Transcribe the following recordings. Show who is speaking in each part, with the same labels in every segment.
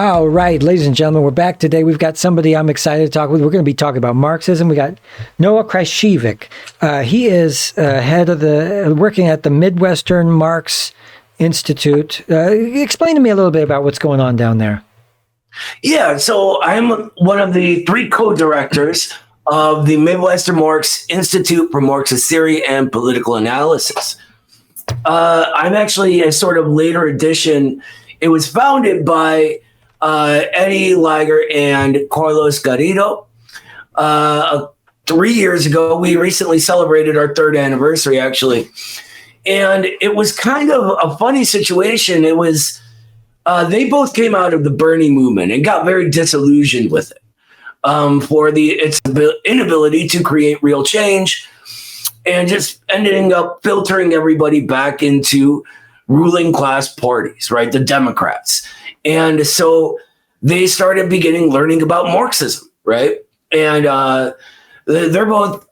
Speaker 1: All right, ladies and gentlemen, we're back today. We've got somebody I'm excited to talk with. We're going to be talking about Marxism. We got Noah Khrachvik. He is head of working at the Midwestern Marx Institute. Explain to me a little bit about what's going on down there.
Speaker 2: Yeah, so I'm one of the 3 co-directors of the Midwestern Marx Institute for Marxist Theory and Political Analysis. I'm actually a sort of later addition. It was founded by Eddie Lager and Carlos Garrido. 3 years ago, we recently celebrated our 3rd anniversary, actually. And it was kind of a funny situation. It was, they both came out of the Bernie movement and got very disillusioned with it for its inability to create real change and just ending up filtering everybody back into ruling class parties, right? The Democrats. And so they started learning about Marxism, right? And they're both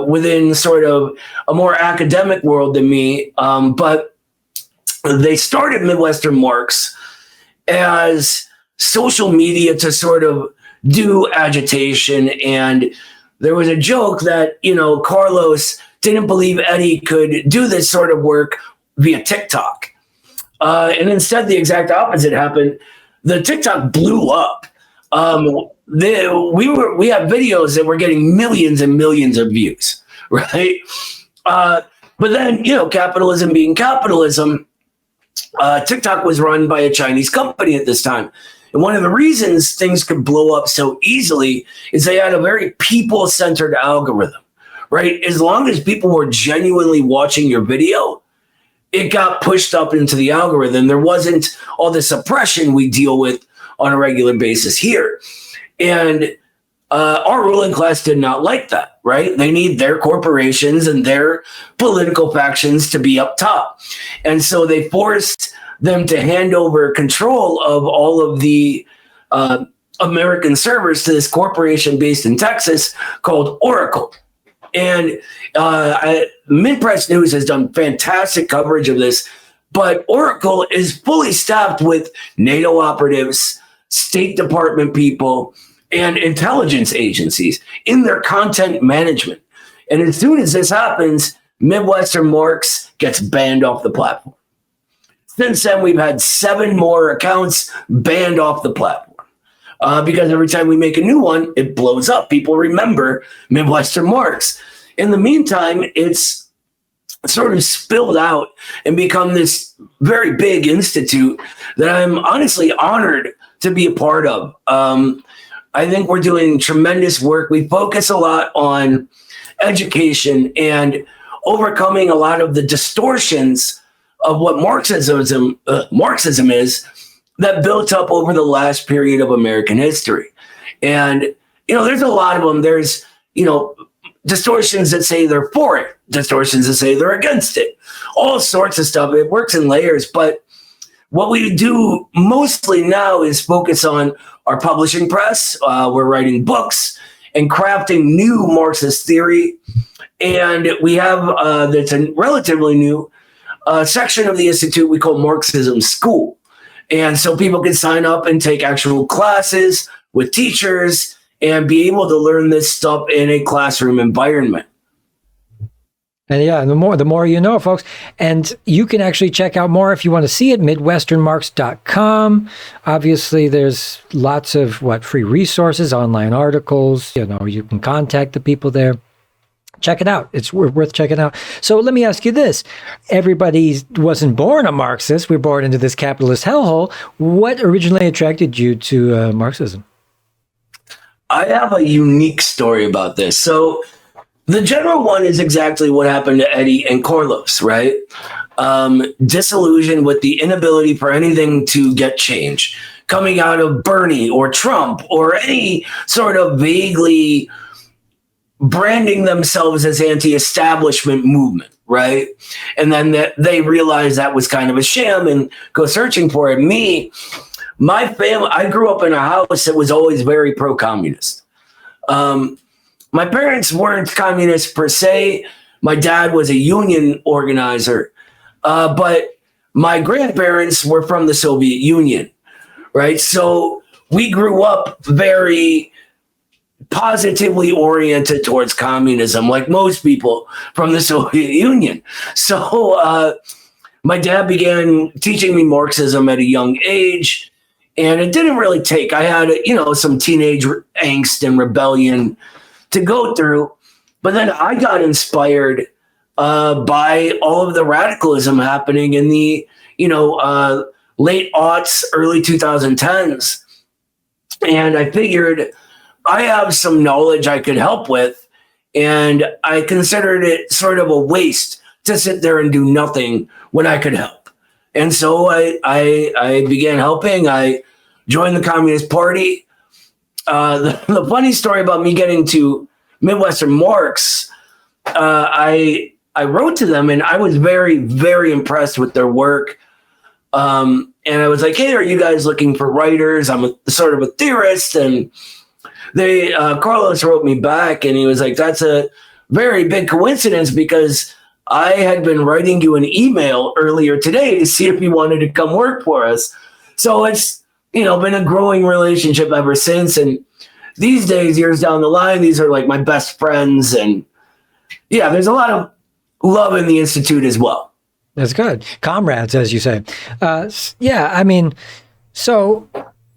Speaker 2: within sort of a more academic world than me, but they started Midwestern Marx as social media to sort of do agitation. And there was a joke that, Carlos didn't believe Eddie could do this sort of work via TikTok. And instead, the exact opposite happened. The TikTok blew up. We have videos that were getting millions and millions of views, right? But then, capitalism being capitalism, TikTok was run by a Chinese company at this time. And one of the reasons things could blow up so easily is they had a very people-centered algorithm, right? As long as people were genuinely watching your video, it got pushed up into the algorithm. There wasn't all the suppression we deal with on a regular basis here. And our ruling class did not like that, right? They need their corporations and their political factions to be up top. And so they forced them to hand over control of all of the American servers to this corporation based in Texas called Oracle. And Midpress News has done fantastic coverage of this, but Oracle is fully staffed with NATO operatives, State Department people, and intelligence agencies in their content management. And as soon as this happens, Midwestern Marx gets banned off the platform. Since then, we've had 7 more accounts banned off the platform. Because every time we make a new one, it blows up. People remember Midwestern Marx. In the meantime, it's sort of spilled out and become this very big institute that I'm honestly honored to be a part of. I think we're doing tremendous work. We focus a lot on education and overcoming a lot of the distortions of what Marxism is that built up over the last period of American history. And, there's a lot of them. There's, distortions that say they're for it, distortions that say they're against it, all sorts of stuff. It works in layers. But what we do mostly now is focus on our publishing press. We're writing books and crafting new Marxist theory. And we have, that's a relatively new section of the Institute we call Marxism School. And so people can sign up and take actual classes with teachers and be able to learn this stuff in a classroom environment.
Speaker 1: And yeah, the more you know, folks. And you can actually check out more if you want to see it, midwesternmarx.com. Obviously, there's lots of free resources, online articles. You can contact the people there. Check it out. It's worth checking out. So let me ask you this. Everybody wasn't born a Marxist. We're born into this capitalist hellhole. What originally attracted you to Marxism?
Speaker 2: I have a unique story about this. So the general one is exactly what happened to Eddie and Carlos, right? Disillusioned with the inability for anything to get change coming out of Bernie or Trump or any sort of vaguely branding themselves as anti-establishment movement, right? And then they realized that was kind of a sham and go searching for it. My family, I grew up in a house that was always very pro-communist. My parents weren't communists per se. My dad was a union organizer, but my grandparents were from the Soviet Union, right? So we grew up very positively oriented towards communism, like most people from the Soviet Union. So my dad began teaching me Marxism at a young age, and it didn't really take. I had, some teenage angst and rebellion to go through, but then I got inspired by all of the radicalism happening in the, late aughts, early 2010s. And I figured I have some knowledge I could help with, and I considered it sort of a waste to sit there and do nothing when I could help. And so I began helping. I joined the Communist Party. The funny story about me getting to Midwestern Marx, I wrote to them, and I was very, very impressed with their work. And I was like, hey, are you guys looking for writers? I'm sort of a theorist. And Carlos wrote me back, and he was like, that's a very big coincidence, because I had been writing you an email earlier today to see if you wanted to come work for us. So it's, been a growing relationship ever since. And these days, years down the line, these are like my best friends. And yeah, there's a lot of love in the Institute as well.
Speaker 1: That's good. Comrades, as you say. So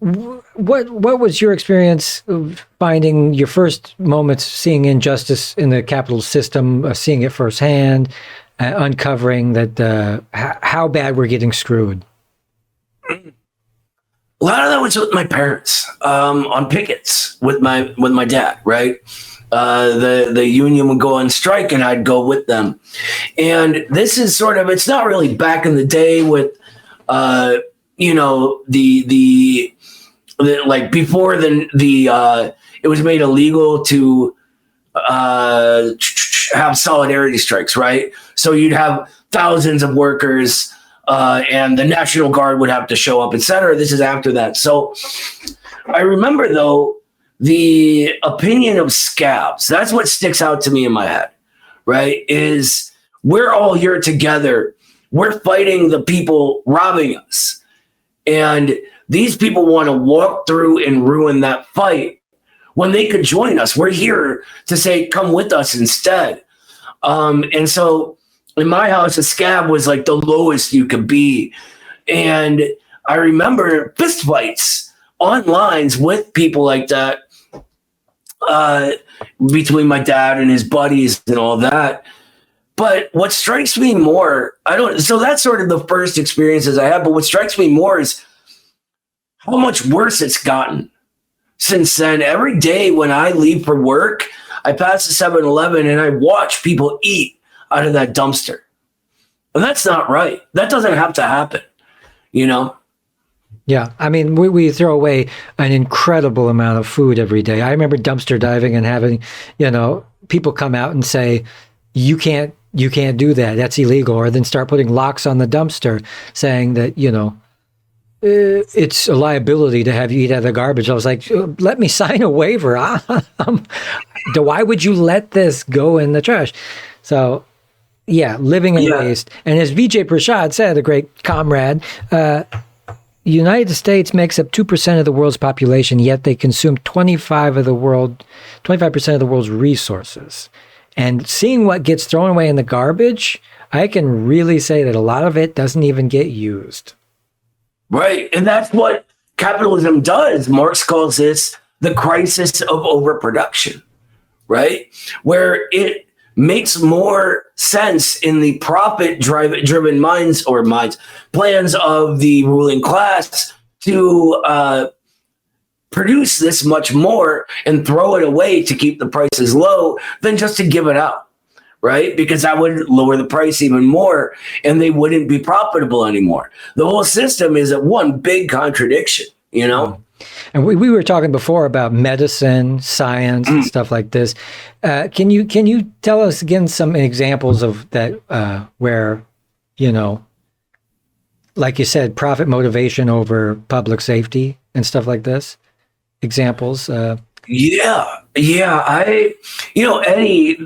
Speaker 1: what was your experience of finding your first moments seeing injustice in the capital system, seeing it firsthand, uncovering that how bad we're getting screwed?
Speaker 2: A lot of that was with my parents, on pickets with my dad, right? The union would go on strike, and I'd go with them. And this is sort of, it's not really back in the day with, like before it was made illegal to have solidarity strikes, right? So you'd have thousands of workers, and the National Guard would have to show up, et cetera. This is after that. So I remember, though, the opinion of scabs. That's what sticks out to me in my head, right? Is we're all here together. We're fighting the people robbing us. And these people want to walk through and ruin that fight when they could join us. We're here to say, come with us instead. And so in my house, a scab was like the lowest you could be. And I remember fistfights on lines with people like that, between my dad and his buddies and all that. But what strikes me more, so that's sort of the first experiences I had, but what strikes me more is how much worse it's gotten since then. Every day when I leave for work, I pass the 7-Eleven and I watch people eat out of that dumpster. And that's not right. That doesn't have to happen,
Speaker 1: Yeah, we throw away an incredible amount of food every day. I remember dumpster diving and having, people come out and say, you can't do that. That's illegal. Or then start putting locks on the dumpster saying that, it's a liability to have you eat out of the garbage. I was like, let me sign a waiver. Why would you let this go in the trash? So, yeah, living in waste. And as Vijay Prashad said, a great comrade, United States makes up 2% of the world's population, yet they consume 25% of the world's resources. And seeing what gets thrown away in the garbage, I can really say that a lot of it doesn't even get used.
Speaker 2: Right. And that's what capitalism does. Marx calls this the crisis of overproduction, right? Where it makes more sense in the profit-driven plans of the ruling class to produce this much more and throw it away to keep the prices low than just to give it out, right? Because that would lower the price even more and they wouldn't be profitable anymore. The whole system is one big contradiction,
Speaker 1: And we were talking before about medicine, science, and stuff like this. Can you tell us again some examples of that where, like you said, profit motivation over public safety and stuff like this? Examples?
Speaker 2: Yeah. Eddie,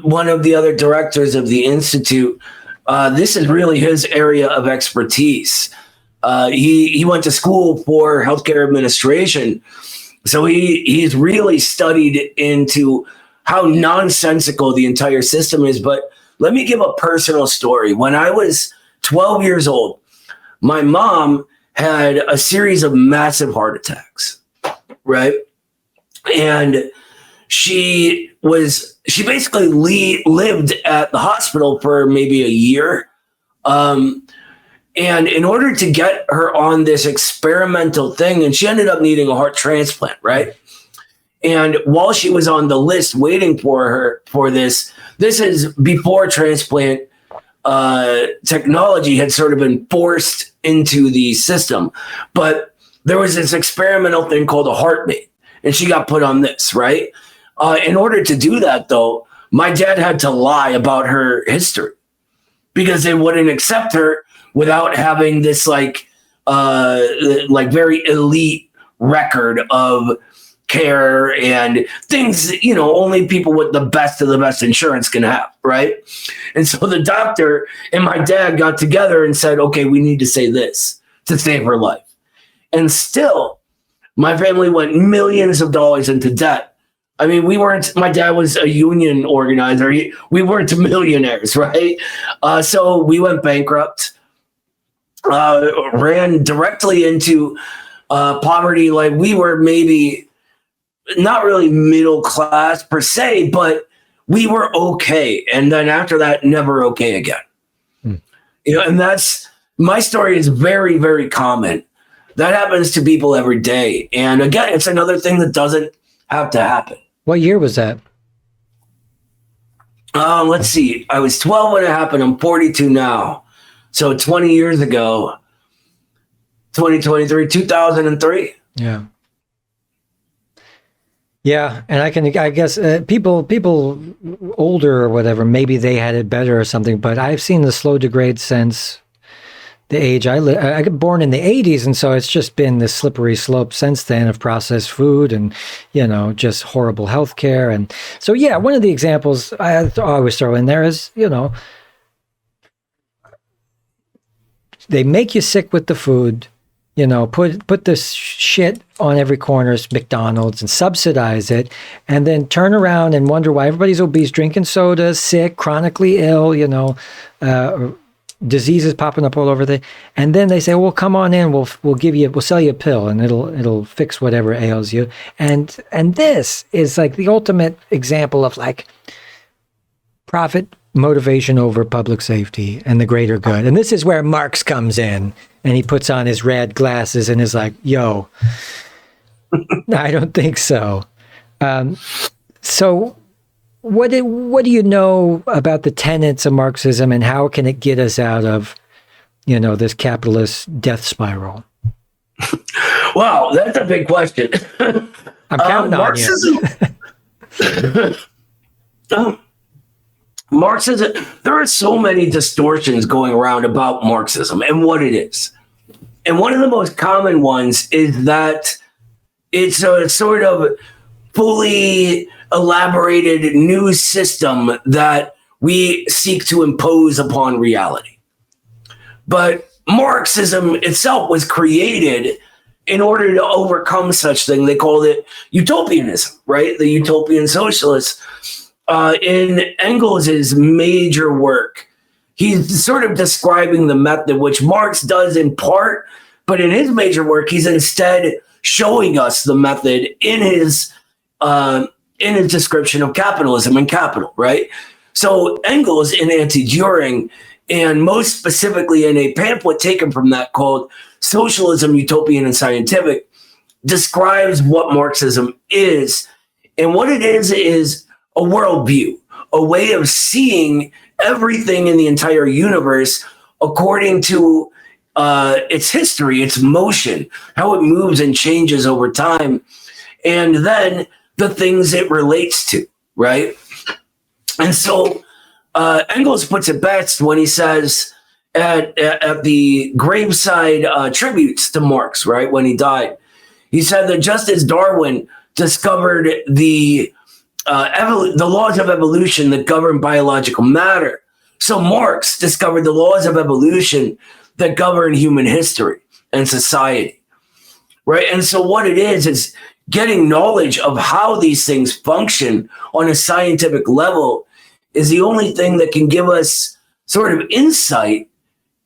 Speaker 2: one of the other directors of the Institute, this is really his area of expertise. He went to school for healthcare administration. So he's really studied into how nonsensical the entire system is. But let me give a personal story. When I was 12 years old, my mom had a series of massive heart attacks, right? And she basically lived at the hospital for maybe a year. And in order to get her on this experimental thing, and she ended up needing a heart transplant, right? And while she was on the list waiting for this is before transplant technology had sort of been forced into the system. But there was this experimental thing called a heartmate, and she got put on this, right? In order to do that, though, my dad had to lie about her history because they wouldn't accept her without having this like very elite record of care and things, only people with the best of the best insurance can have, right? And so the doctor and my dad got together and said, okay, we need to say this to save her life. And still, my family went millions of dollars into debt. I mean, my dad was a union organizer. We weren't millionaires, right? So we went bankrupt. Ran directly into poverty. Like we were maybe not really middle class per se, but we were okay. And then after that, never okay again. And that's, my story is very, very common. That happens to people every day. And again, it's another thing that doesn't have to happen.
Speaker 1: What year was that?
Speaker 2: Let's see. I was 12 when it happened. I'm 42 now. So 20 years ago, 2023, 2003.
Speaker 1: Yeah. Yeah, and I guess people older or whatever, maybe they had it better or something, but I've seen the slow degrade since the age I got born in the 80s, and so it's just been this slippery slope since then of processed food and, just horrible healthcare. And so, yeah, one of the examples I always throw in there is, they make you sick with the food, put this shit on every corner, McDonald's, and subsidize it, and then turn around and wonder why everybody's obese, drinking soda, sick, chronically ill, diseases popping up all over and then they say, well, come on in, we'll sell you a pill and it'll fix whatever ails you. And this is like the ultimate example of like profit motivation over public safety and the greater good. And this is where Marx comes in, and he puts on his rad glasses and is like, yo, I don't think so. So what do you know about the tenets of Marxism, and how can it get us out of, this capitalist death spiral?
Speaker 2: Wow, that's a big question.
Speaker 1: I'm counting on you.
Speaker 2: Marxism, there are so many distortions going around about Marxism and what it is. And one of the most common ones is that it's a sort of fully elaborated new system that we seek to impose upon reality. But Marxism itself was created in order to overcome such thing. They called it utopianism, right? The utopian socialists. In Engels' major work, he's sort of describing the method, which Marx does in part, but in his major work, he's instead showing us the method in his description of capitalism and capital, right? So Engels in Anti-Düring, and most specifically in a pamphlet taken from that called Socialism, Utopian and Scientific, describes what Marxism is. And what it is a worldview, a way of seeing everything in the entire universe according to its history, its motion, how it moves and changes over time, and then the things it relates to, right? And so Engels puts it best when he says at the graveside tributes to Marx, right, when he died, he said that just as Darwin discovered the laws of evolution that govern biological matter, so Marx discovered the laws of evolution that govern human history. and society, right? And so what it is getting knowledge of how these things function on a scientific level is the only thing that can give us sort of insight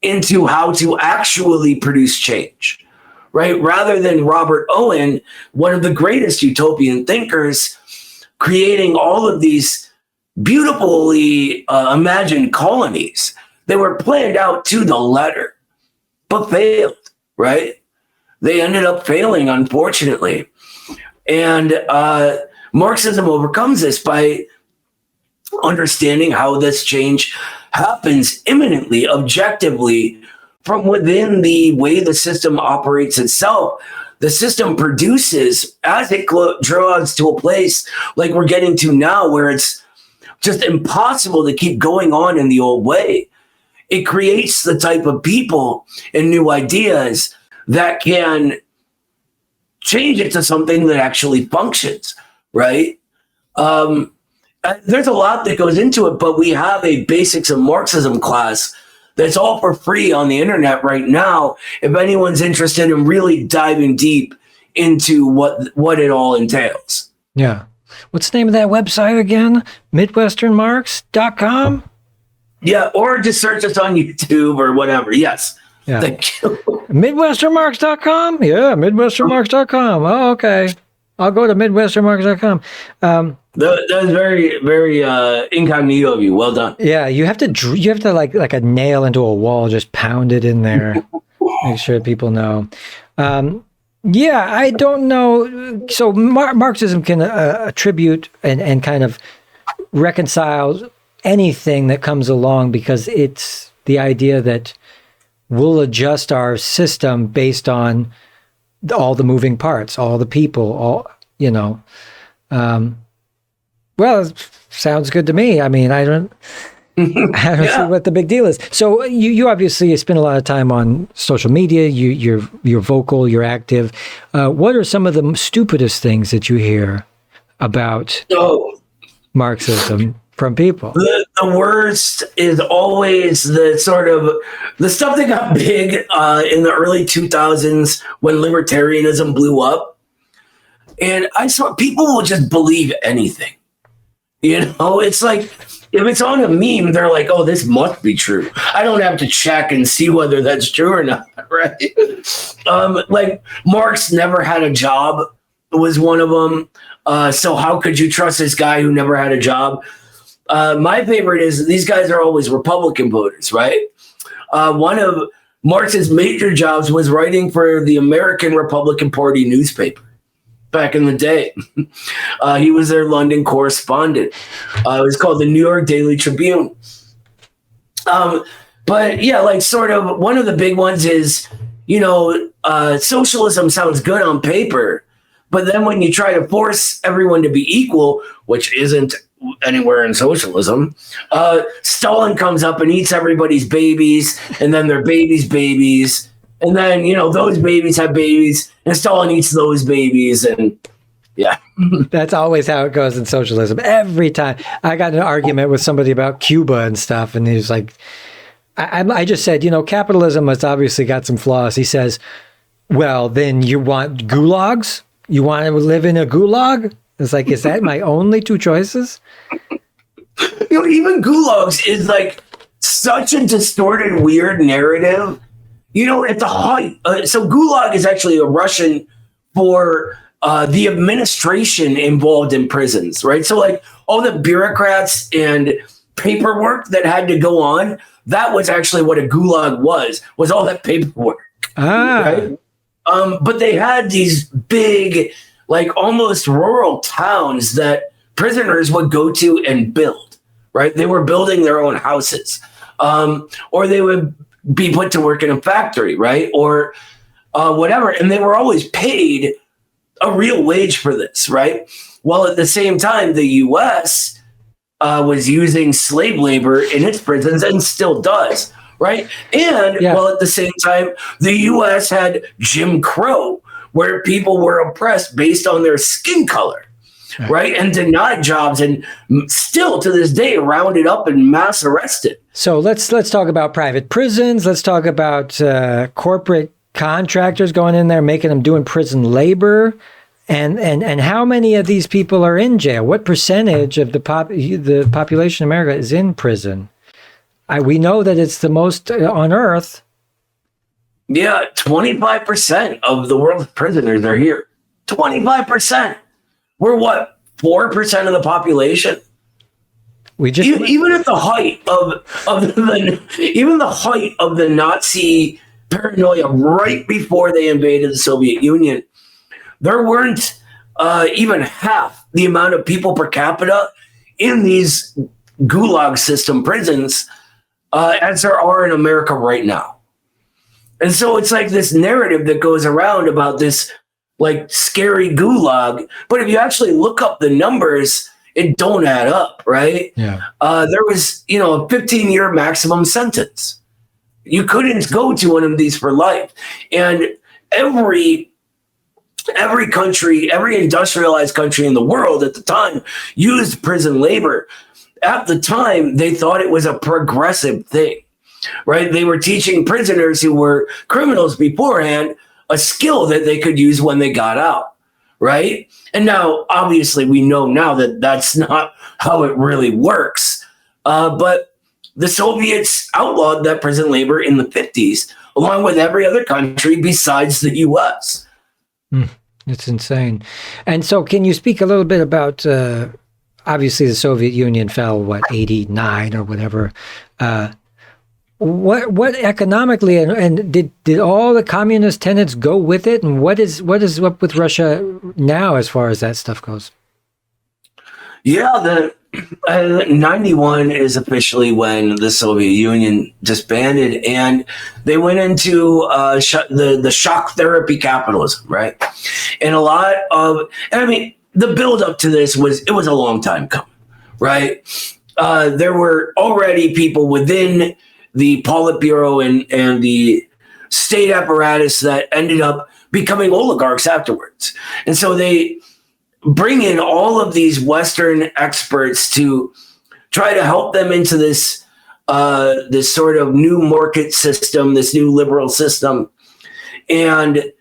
Speaker 2: into how to actually produce change, right? Rather than Robert Owen, one of the greatest utopian thinkers, creating all of these beautifully imagined colonies. They were planned out to the letter, but failed, right? They ended up failing, unfortunately. And Marxism overcomes this by understanding how this change happens imminently, objectively, from within the way the system operates itself. The system produces, as it draws to a place like we're getting to now, where it's just impossible to keep going on in the old way. It creates the type of people and new ideas that can change it to something that actually functions, right? There's a lot that goes into it, but we have a basics of Marxism class that's all for free on the internet right now. If anyone's interested in really diving deep into what it all entails.
Speaker 1: Yeah. What's the name of that website again? MidwesternMarx.com?
Speaker 2: Yeah, or just search us on YouTube or whatever. Yes.
Speaker 1: Yeah.
Speaker 2: Thank you.
Speaker 1: MidwesternMarx.com? Yeah, MidwesternMarx.com. Oh, okay. I'll go to MidwesternMarx.com.
Speaker 2: That was very, very incognito of you. Well done.
Speaker 1: Yeah, you have to like a nail into a wall, just pound it in there. Make sure people know. Yeah, I don't know. So Marxism can attribute and kind of reconcile anything that comes along, because it's the idea that we'll adjust our system based on all the moving parts, all the people, all, you know. Well, it sounds good to me. I mean, I don't see what the big deal is. So you obviously spend a lot of time on social media. You're vocal, you're active. What are some of the stupidest things that you hear about Marxism from people?
Speaker 2: The worst is always the stuff that got big in the early 2000s when libertarianism blew up. And I saw people will just believe anything. You know, it's like, if it's on a meme, they're like, oh, this must be true. I don't have to check and see whether that's true or not, right? Like, Marx never had a job was one of them. So how could you trust this guy who never had a job? My favorite is these guys are always Republican voters, right? One of Marx's major jobs was writing for the American Republican Party newspaper back in the day. He was their London correspondent. It was called the New York Daily Tribune. But yeah, like sort of one of the big ones is, you know, socialism sounds good on paper, but then when you try to force everyone to be equal, which isn't anywhere in socialism, Stalin comes up and eats everybody's babies, and then their babies, and then, you know, those babies have babies, and Stalin eats those babies, and yeah.
Speaker 1: That's always how it goes in socialism. Every time. I got in an argument with somebody about Cuba and stuff, and he was like, I just said, you know, capitalism has obviously got some flaws. He says, well, then you want gulags? You want to live in a gulag? It's like, is that my only two choices?
Speaker 2: You know, even gulags is like such a distorted, weird narrative. You know, at the height, so gulag is actually a Russian for the administration involved in prisons, right? So like all the bureaucrats and paperwork that had to go on, that was actually what a gulag was all that paperwork. Right? But they had these big, like almost rural towns that prisoners would go to and build, right? They were building their own houses, or they would be put to work in a factory, right? Or whatever. And they were always paid a real wage for this, right? While at the same time, the U.S. Was using slave labor in its prisons and still does, right? And while at the same time, the U.S. had Jim Crow, where people were oppressed based on their skin color, right? And denied jobs, and still to this day rounded up and mass arrested.
Speaker 1: So let's talk about private prisons. Let's talk about corporate contractors going in there, making them doing prison labor. And how many of these people are in jail? What percentage of the population in America is in prison? We know that it's the most on Earth.
Speaker 2: Yeah, 25% of the world's prisoners are here. 25%. We're what, 4% of the population?
Speaker 1: We just
Speaker 2: even at the height of the Nazi paranoia right before they invaded the Soviet Union, there weren't even half the amount of people per capita in these gulag system prisons as there are in America right now. And so it's like this narrative that goes around about this like scary gulag. But if you actually look up the numbers, it don't add up, right?
Speaker 1: Yeah.
Speaker 2: There was, a 15-year maximum sentence. You couldn't go to one of these for life. And every country, every industrialized country in the world at the time used prison labor. At the time, they thought it was a progressive thing, right? They were teaching prisoners who were criminals beforehand a skill that they could use when they got out, right? And now, obviously, we know now that that's not how it really works. But the Soviets outlawed that prison labor in the 50s, along with every other country besides the U.S.
Speaker 1: It's insane. And so can you speak a little bit about, obviously the Soviet Union fell, 89 or whatever. What economically, and did all the communist tenets go with it? And what is up with Russia now as far as that stuff goes?
Speaker 2: Yeah, the 91 is officially when the Soviet Union disbanded, and they went into the shock therapy capitalism, right? And the build up to this was a long time coming, right? There were already people within the Politburo and the state apparatus that ended up becoming oligarchs afterwards. And so they bring in all of these Western experts to try to help them into this sort of new market system, this new liberal system. And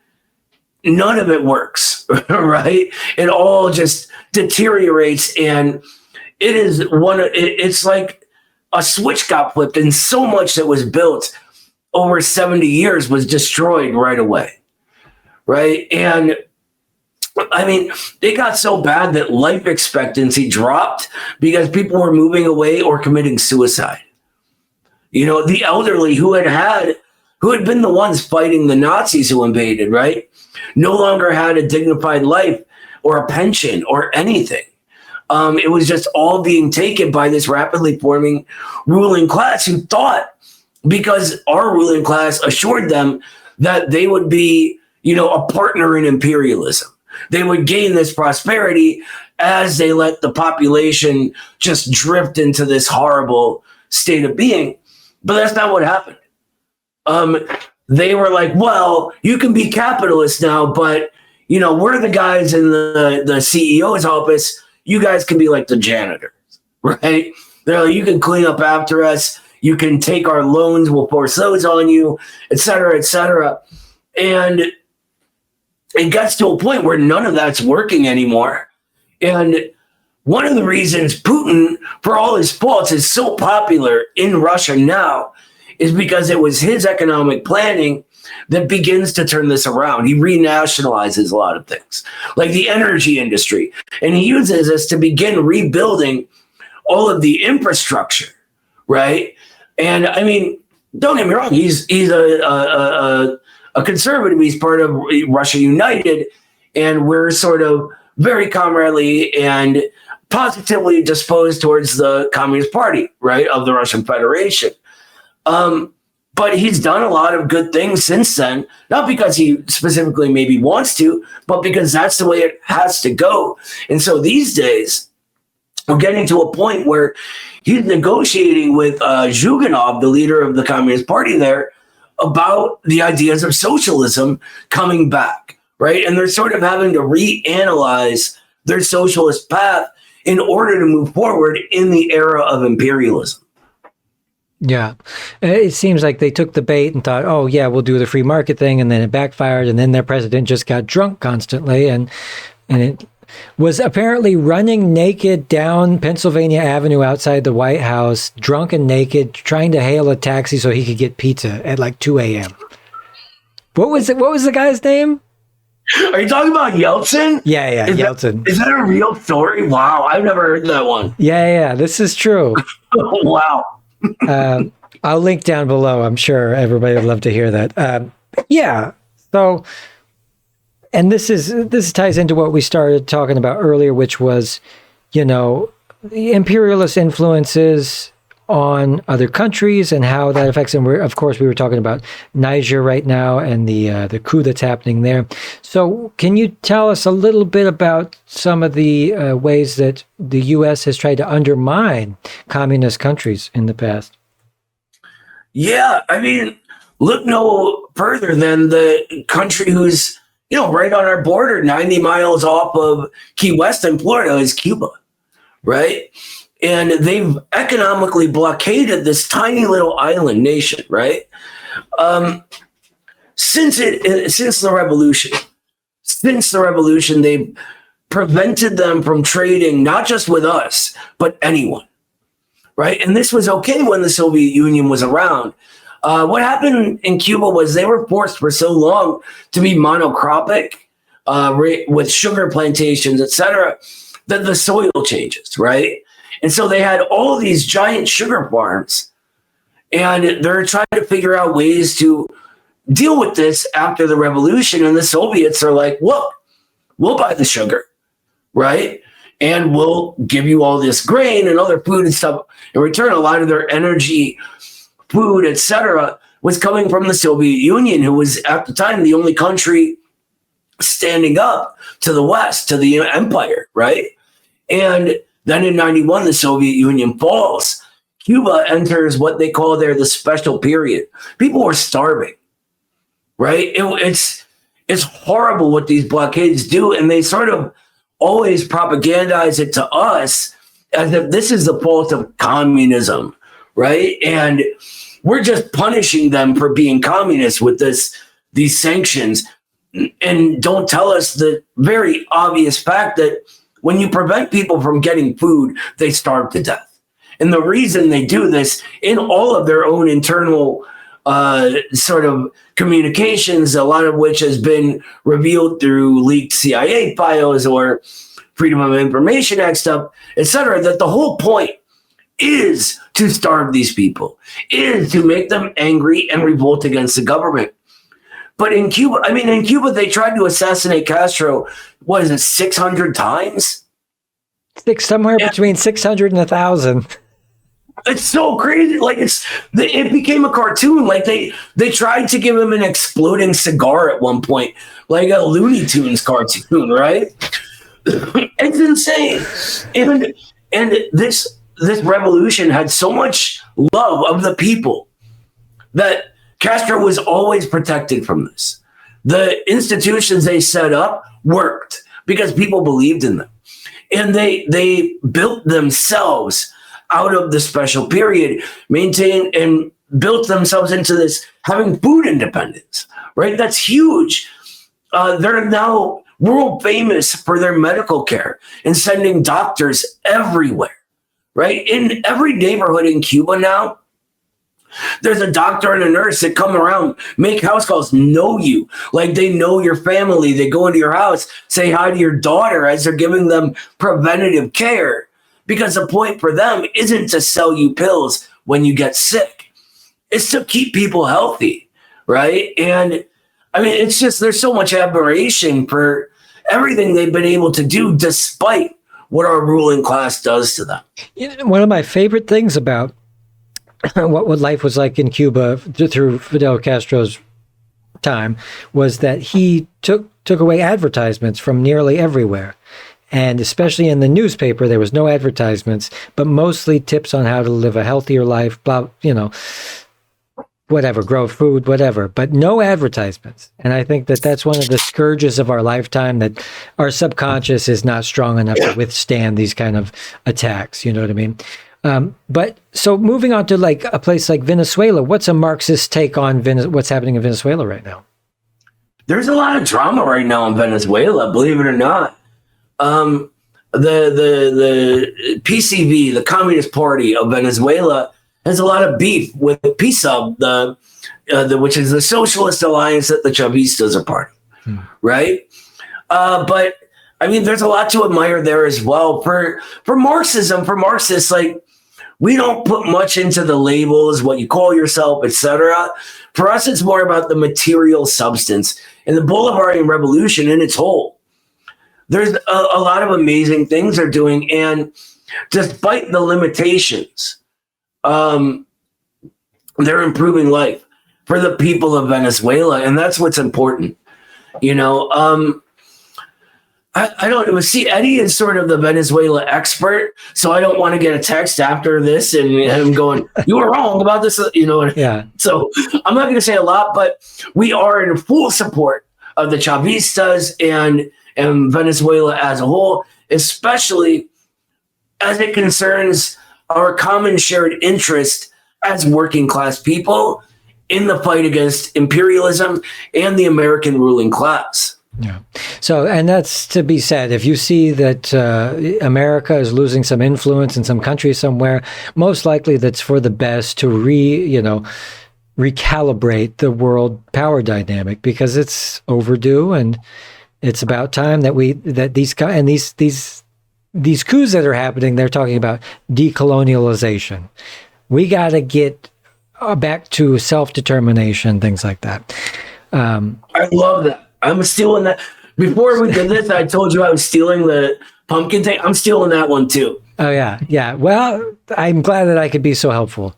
Speaker 2: none of it works, right? It all just deteriorates. And it's like a switch got flipped, and so much that was built over 70 years was destroyed right away, right? And it got so bad that life expectancy dropped because people were moving away or committing suicide. The elderly who had been the ones fighting the Nazis who invaded, right, no longer had a dignified life or a pension or anything. It was just all being taken by this rapidly forming ruling class who thought, because our ruling class assured them that they would be, a partner in imperialism. They would gain this prosperity as they let the population just drift into this horrible state of being. But that's not what happened. They were like, well, you can be capitalist now, but, we're the guys in the CEO's office. You guys can be like the janitors, right? They're like, you can clean up after us. You can take our loans. We'll force those on you, et cetera, et cetera. And it gets to a point where none of that's working anymore. And one of the reasons Putin, for all his faults, is so popular in Russia now is because it was his economic planning that begins to turn this around. He renationalizes a lot of things, like the energy industry. And he uses this to begin rebuilding all of the infrastructure, right? And don't get me wrong, he's a conservative. He's part of Russia United, and we're sort of very comradely and positively disposed towards the Communist Party, right, of the Russian Federation. But he's done a lot of good things since then, not because he specifically maybe wants to, but because that's the way it has to go. And so these days, we're getting to a point where he's negotiating with Zhuganov, the leader of the Communist Party there, about the ideas of socialism coming back, right? And they're sort of having to reanalyze their socialist path in order to move forward in the era of imperialism.
Speaker 1: Yeah. It seems like they took the bait and thought, oh, yeah, we'll do the free market thing. And then it backfired. And then their president just got drunk constantly. And it was apparently running naked down Pennsylvania Avenue outside the White House, drunk and naked, trying to hail a taxi so he could get pizza at like 2 a.m. What was it? What was the guy's name?
Speaker 2: Are you talking about Yeltsin?
Speaker 1: Yeah, Yeltsin.
Speaker 2: Is that a real story? Wow, I've never heard that one.
Speaker 1: Yeah, this is true.
Speaker 2: Wow.
Speaker 1: I'll link down below. I'm sure everybody would love to hear that. Yeah. So, and this ties into what we started talking about earlier, which was, the imperialist influences on other countries and how that affects them. Of course, we were talking about Niger right now and the coup that's happening there. So can you tell us a little bit about some of the ways that the U.S. has tried to undermine communist countries in the past?
Speaker 2: Yeah, I mean, look no further than the country who's, right on our border, 90 miles off of Key West in Florida is Cuba, right? And they've economically blockaded this tiny little island nation, right? Since the revolution, they've prevented them from trading not just with us, but anyone, right? And this was okay when the Soviet Union was around. What happened in Cuba was they were forced for so long to be monocropic with sugar plantations, etc., that the soil changes, right? And so they had all these giant sugar farms, and they're trying to figure out ways to deal with this after the revolution. And the Soviets are like, look, we'll buy the sugar, right? And we'll give you all this grain and other food and stuff. In return, a lot of their energy, food, etc., was coming from the Soviet Union, who was at the time the only country standing up to the West, to the empire, right? And then in 91, the Soviet Union falls. Cuba enters what they call the special period. People were starving, right? It's horrible what these blockades do, and they sort of always propagandize it to us as if this is the fault of communism, right? And we're just punishing them for being communists with these sanctions, and don't tell us the very obvious fact that when you prevent people from getting food, they starve to death. And the reason they do this in all of their own internal sort of communications, a lot of which has been revealed through leaked CIA files or Freedom of Information Act stuff, etc., that the whole point is to starve these people, is to make them angry and revolt against the government. But in Cuba, they tried to assassinate Castro, 600 times?
Speaker 1: Somewhere between 600 and 1,000.
Speaker 2: It's so crazy. Like it became a cartoon. Like they tried to give him an exploding cigar at one point, like a Looney Tunes cartoon, right? It's insane. And this revolution had so much love of the people that Castro was always protected from this. The institutions they set up worked because people believed in them. And they built themselves out of the special period, maintained and built themselves into this having food independence, right? That's huge. They're now world famous for their medical care and sending doctors everywhere, right? In every neighborhood in Cuba now, there's a doctor and a nurse that come around, make house calls, know you. Like they know your family. They go into your house, say hi to your daughter as they're giving them preventative care. Because the point for them isn't to sell you pills when you get sick. It's to keep people healthy, right? And I mean, it's just, there's so much admiration for everything they've been able to do despite what our ruling class does to them.
Speaker 1: One of my favorite things about what life was like in Cuba through Fidel Castro's time was that he took away advertisements from nearly everywhere. And especially in the newspaper, there was no advertisements, but mostly tips on how to live a healthier life, blah, whatever, grow food, whatever, but no advertisements. And I think that that's one of the scourges of our lifetime, that our subconscious is not strong enough to withstand these kind of attacks. You know what I mean? But so moving on to like a place like Venezuela, what's a Marxist take on what's happening in Venezuela right now?
Speaker 2: There's a lot of drama right now in Venezuela, believe it or not. The PCV, the Communist Party of Venezuela, has a lot of beef with PSUV, which is the Socialist Alliance that the Chavistas are part of, right? But I mean, there's a lot to admire there as well. For Marxism, for Marxists, like, we don't put much into the labels, what you call yourself, etc. For us, it's more about the material substance. And the Bolivarian Revolution in its whole, there's a lot of amazing things they're doing. And despite the limitations, they're improving life for the people of Venezuela. And that's what's important. You know, I don't know. See, Eddie is sort of the Venezuela expert, so I don't want to get a text after this and him going, "You were wrong about this." You know,
Speaker 1: yeah.
Speaker 2: So I'm not going to say a lot, but we are in full support of the Chavistas and Venezuela as a whole, especially as it concerns our common shared interest as working class people in the fight against imperialism and the American ruling class.
Speaker 1: Yeah. So, and that's to be said. If you see that America is losing some influence in some country somewhere, most likely that's for the best to recalibrate the world power dynamic, because it's overdue, and it's about time that these coups that are happening. They're talking about decolonialization. We got to get back to self-determination, things like that.
Speaker 2: I love that. I'm stealing that. Before we did this, I told you I was stealing the pumpkin thing. I'm stealing that one too.
Speaker 1: Oh yeah, yeah. Well, I'm glad that I could be so helpful.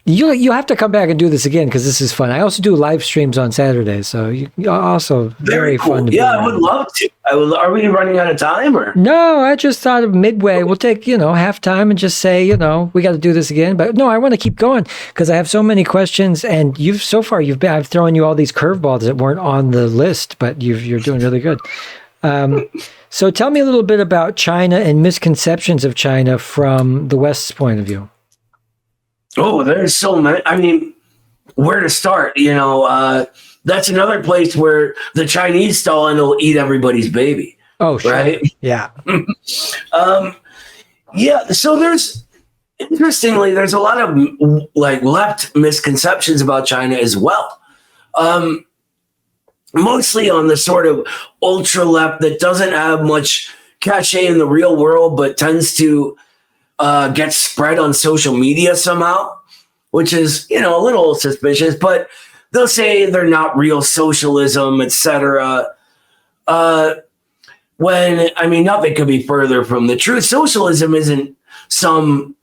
Speaker 1: You have to come back and do this again, because this is fun. I also do live streams on Saturdays, so you also very
Speaker 2: cool.
Speaker 1: fun.
Speaker 2: Yeah, I would love to. Are we running out of time or?
Speaker 1: No, I just thought of midway. We'll take half time and just say we got to do this again. But no, I want to keep going because I have so many questions, and I've thrown you all these curveballs that weren't on the list, but you're doing really good. So tell me a little bit about China and misconceptions of China from the West's point of view.
Speaker 2: Oh, there's so many. I mean, where to start? That's another place where the Chinese Stalin will eat everybody's baby.
Speaker 1: Oh, sure.
Speaker 2: Right?
Speaker 1: Yeah.
Speaker 2: Yeah. So interestingly, there's a lot of like left misconceptions about China as well. Mostly on the sort of ultra left that doesn't have much cachet in the real world, but tends to get spread on social media somehow, which is, a little suspicious, but they'll say they're not real socialism, etc. When, nothing could be further from the truth. Socialism isn't some,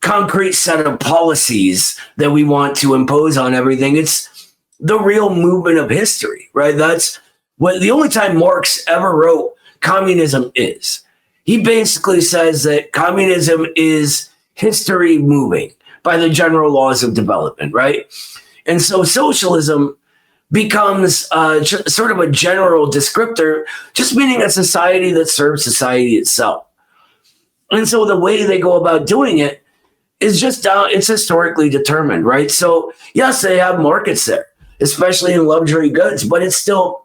Speaker 2: concrete set of policies that we want to impose on everything. It's the real movement of history, right? That's what the only time Marx ever wrote communism is. He basically says that communism is history moving by the general laws of development, right? And so socialism becomes sort of a general descriptor, just meaning a society that serves society itself. And so the way they go about doing it is just it's historically determined, right? So yes, they have markets there, especially in luxury goods, but it's still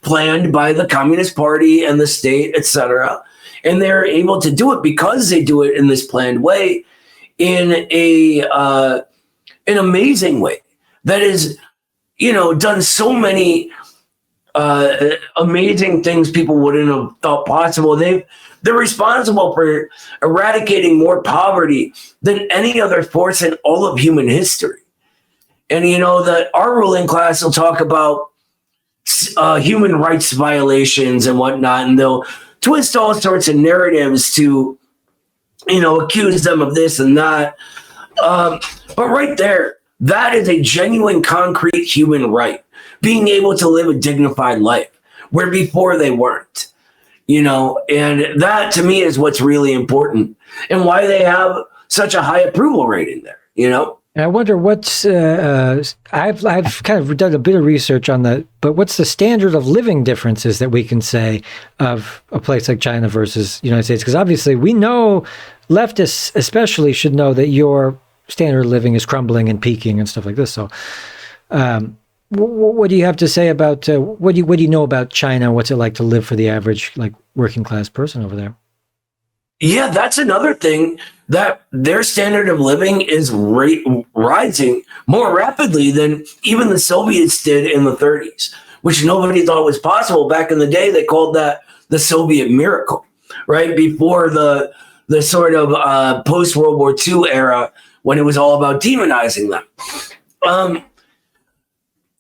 Speaker 2: planned by the Communist Party and the state, etc. And they're able to do it because they do it in this planned way, in an amazing way that is, done so many amazing things people wouldn't have thought possible. They're responsible for eradicating more poverty than any other force in all of human history. And that our ruling class will talk about human rights violations and whatnot, and they'll twist all sorts of narratives to, accuse them of this and that. But right there, that is a genuine, concrete human right, being able to live a dignified life, where before they weren't, and that to me is what's really important and why they have such a high approval rating there,
Speaker 1: And I wonder what's I've kind of done a bit of research on that, but what's the standard of living differences that we can say of a place like China versus the United States? Because obviously we know leftists especially should know that your standard of living is crumbling and peaking and stuff like this. So, what do you have to say about what do you know about China? What's it like to live for the average working class person over there?
Speaker 2: Yeah, that's another thing, that their standard of living is rising more rapidly than even the Soviets did in the 30s, which nobody thought was possible. Back in the day, they called that the Soviet miracle, right? Before the sort of post-World War II era, when it was all about demonizing them.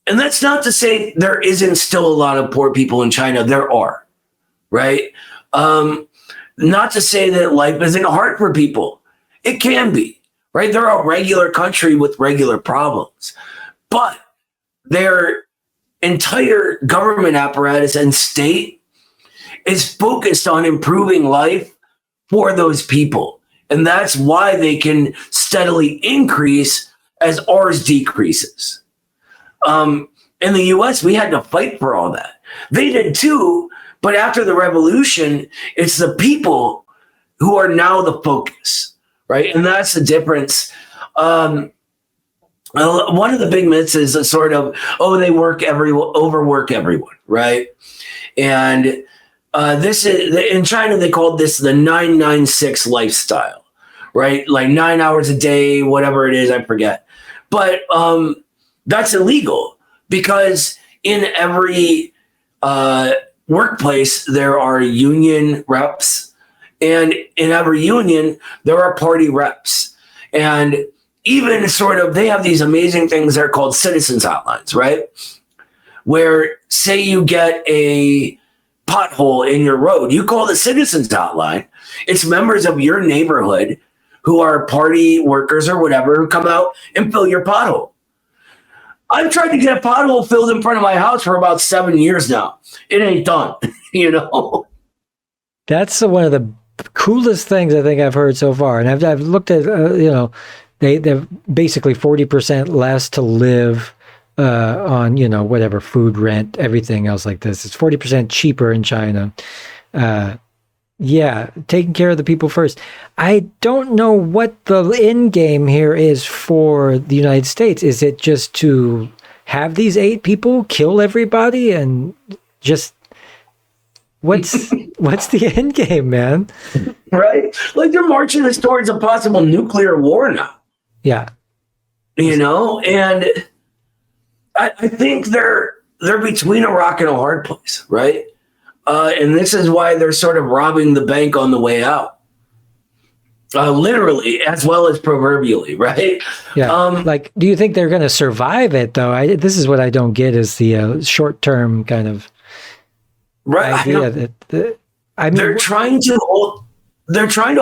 Speaker 2: And that's not to say there isn't still a lot of poor people in China. There are, right? Not to say that life isn't hard for people. It can be, right? They're a regular country with regular problems. But their entire government apparatus and state is focused on improving life for those people. And that's why they can steadily increase as ours decreases. In the US, we had to fight for all that. They did too. But after the revolution, it's the people who are now the focus, right? And that's the difference. One of the big myths is a sort of, they overwork everyone, right? And this is in China, they called this the 996 lifestyle, right? Like 9 hours a day, whatever it is, I forget. But that's illegal, because in every workplace, there are union reps, and in every union, there are party reps. And even sort of, they have these amazing things that are called citizens hotlines, right? Where, say you get a pothole in your road, you call the citizens hotline. It's members of your neighborhood who are party workers or whatever who come out and fill your pothole. I've tried to get a pothole filled in front of my house for about 7 years now. It ain't done,
Speaker 1: That's one of the coolest things I think I've heard so far. And I've looked at, they're basically 40% less to live on, whatever, food, rent, everything else like this. It's 40% cheaper in China. Yeah, taking care of the people first. I don't know what the end game here is for the United States. Is it just to have these 8 people kill everybody and just what's the end game, man?
Speaker 2: Right? Like, they're marching us towards a possible nuclear war now.
Speaker 1: Yeah.
Speaker 2: And I think they're between a rock and a hard place, right? And this is why they're sort of robbing the bank on the way out. Literally, as well as proverbially, right?
Speaker 1: Yeah. Do you think they're going to survive it, though? This is what I don't get, is the short-term kind of idea they're trying to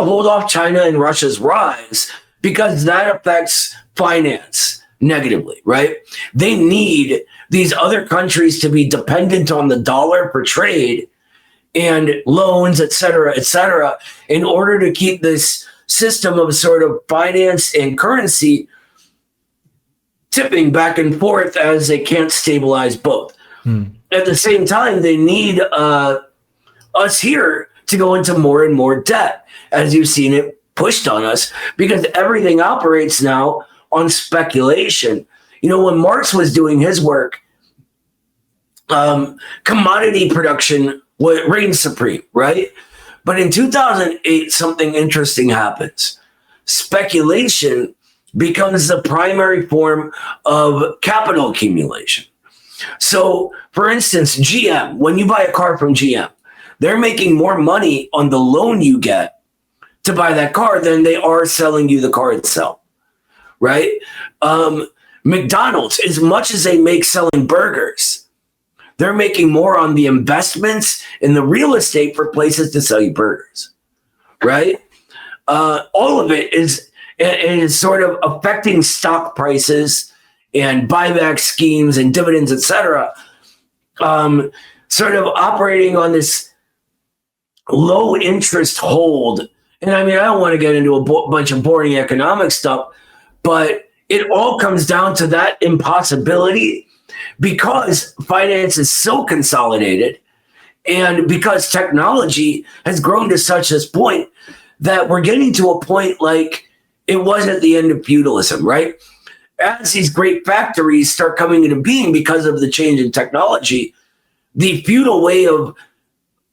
Speaker 2: hold off China and Russia's rise, because that affects finance negatively, right? They need these other countries to be dependent on the dollar for trade and loans, et cetera, in order to keep this system of sort of finance and currency tipping back and forth, as they can't stabilize both. At the same time, they need us here to go into more and more debt, as you've seen it pushed on us, because everything operates now on speculation. When Marx was doing his work, commodity production reigned supreme, right? But in 2008, something interesting happens. Speculation becomes the primary form of capital accumulation. So, for instance, GM, when you buy a car from GM, they're making more money on the loan you get to buy that car than they are selling you the car itself, right? McDonald's, as much as they make selling burgers, they're making more on the investments in the real estate for places to sell you burgers, right? All of it is sort of affecting stock prices and buyback schemes and dividends, et cetera, sort of operating on this low interest hold. And I mean, I don't want to get into a bunch of boring economic stuff, but it all comes down to that impossibility because finance is so consolidated and because technology has grown to such this point that we're getting to a point like it wasn't the end of feudalism, right? As these great factories start coming into being because of the change in technology, the feudal way of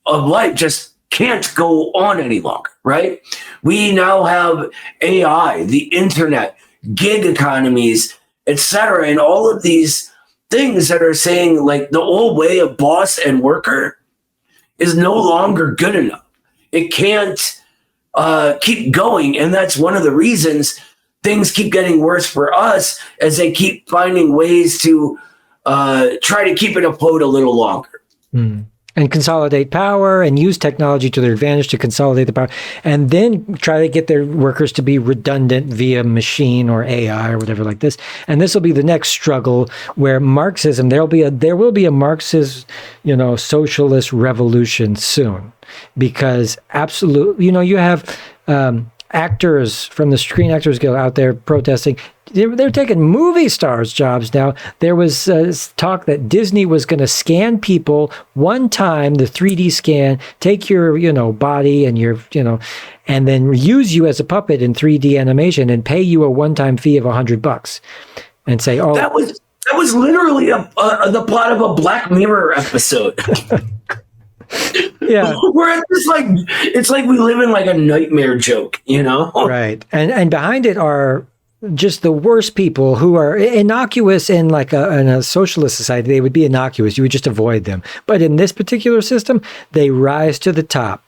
Speaker 2: life just can't go on any longer, right? We now have AI, the internet, gig economies, etc., and all of these things that are saying like the old way of boss and worker is no longer good enough. It can't keep going, and that's one of the reasons things keep getting worse for us as they keep finding ways to try to keep it afloat a little longer.
Speaker 1: And consolidate power and use technology to their advantage to consolidate the power, and then try to get their workers to be redundant via machine or AI or whatever like this. And this will be the next struggle where Marxism, there will be a Marxist, socialist revolution soon, because you have actors from the Screen Actors Guild out there protesting. They're taking movie stars' jobs now. There was talk that Disney was going to scan people one time, the 3D scan, take your, body and your, and then use you as a puppet in 3D animation and pay you a one-time fee of $100 and say, oh,
Speaker 2: that was literally the plot of a Black Mirror episode.
Speaker 1: Yeah.
Speaker 2: Where it's like we live in like a nightmare joke,
Speaker 1: Right. And behind it are just the worst people who are innocuous in in a socialist society. They would be innocuous. You would just avoid them. But in this particular system, they rise to the top.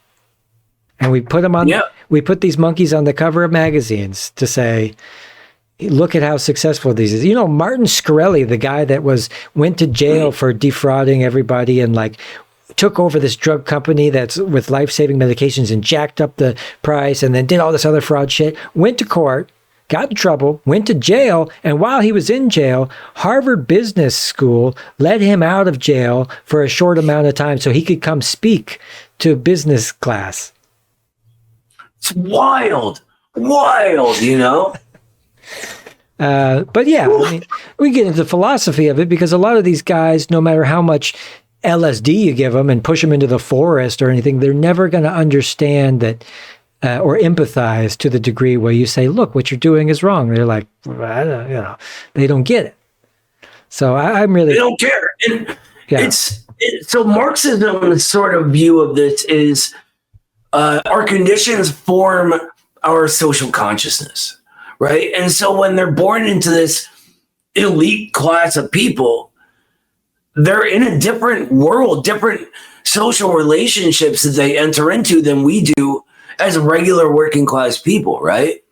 Speaker 1: And we put them on, we put these monkeys on the cover of magazines to say, look at how successful these is. Martin Shkreli, the guy that went to jail for defrauding everybody and took over this drug company that's with life-saving medications and jacked up the price and then did all this other fraud shit, went to court, got in trouble, went to jail, and while he was in jail, Harvard Business School let him out of jail for a short amount of time so he could come speak to business class.
Speaker 2: It's wild,
Speaker 1: But yeah, we get into the philosophy of it because a lot of these guys, no matter how much LSD you give them and push them into the forest or anything, they're never going to understand that or empathize to the degree where you say, look, what you're doing is wrong. They're like, they don't get it. So I'm really...
Speaker 2: They don't care. And so Marxism's sort of view of this is our conditions form our social consciousness, right? And so when they're born into this elite class of people, they're in a different world, different social relationships that they enter into than we do as regular working class people, right?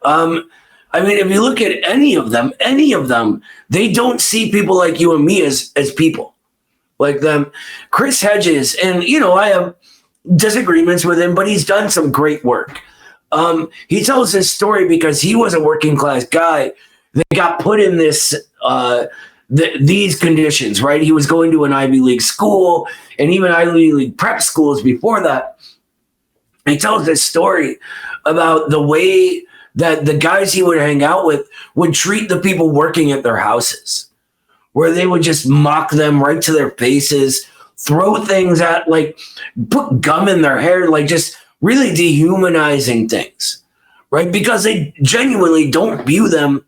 Speaker 2: If you look at any of them, they don't see people like you and me as people. Like them, Chris Hedges, and I have disagreements with him, but he's done some great work. He tells this story because he was a working class guy that got put in this these conditions, right? He was going to an Ivy League school and even Ivy League prep schools before that. He tells this story about the way that the guys he would hang out with would treat the people working at their houses, where they would just mock them right to their faces, throw things at, put gum in their hair, just really dehumanizing things, right? Because they genuinely don't view them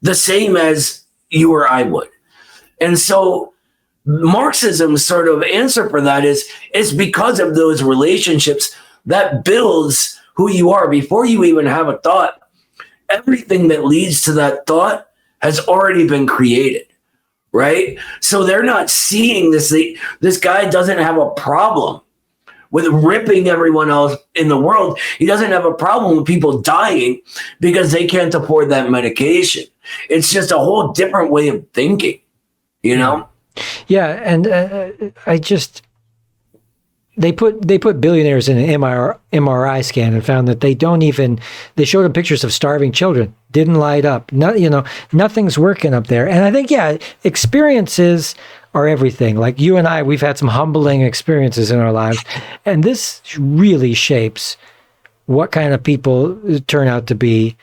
Speaker 2: the same as you or I would. And so Marxism's sort of answer for that is it's because of those relationships that builds who you are before you even have a thought. Everything that leads to that thought has already been created, right? So they're not seeing this. This guy doesn't have a problem with ripping everyone else in the world. He doesn't have a problem with people dying because they can't afford that medication. It's just a whole different way of thinking,
Speaker 1: Yeah, and they put billionaires in an MRI scan and found that they showed them pictures of starving children, didn't light up. Nothing's working up there. And I think, experiences are everything. Like you and I, we've had some humbling experiences in our lives, and this really shapes what kind of people turn out to be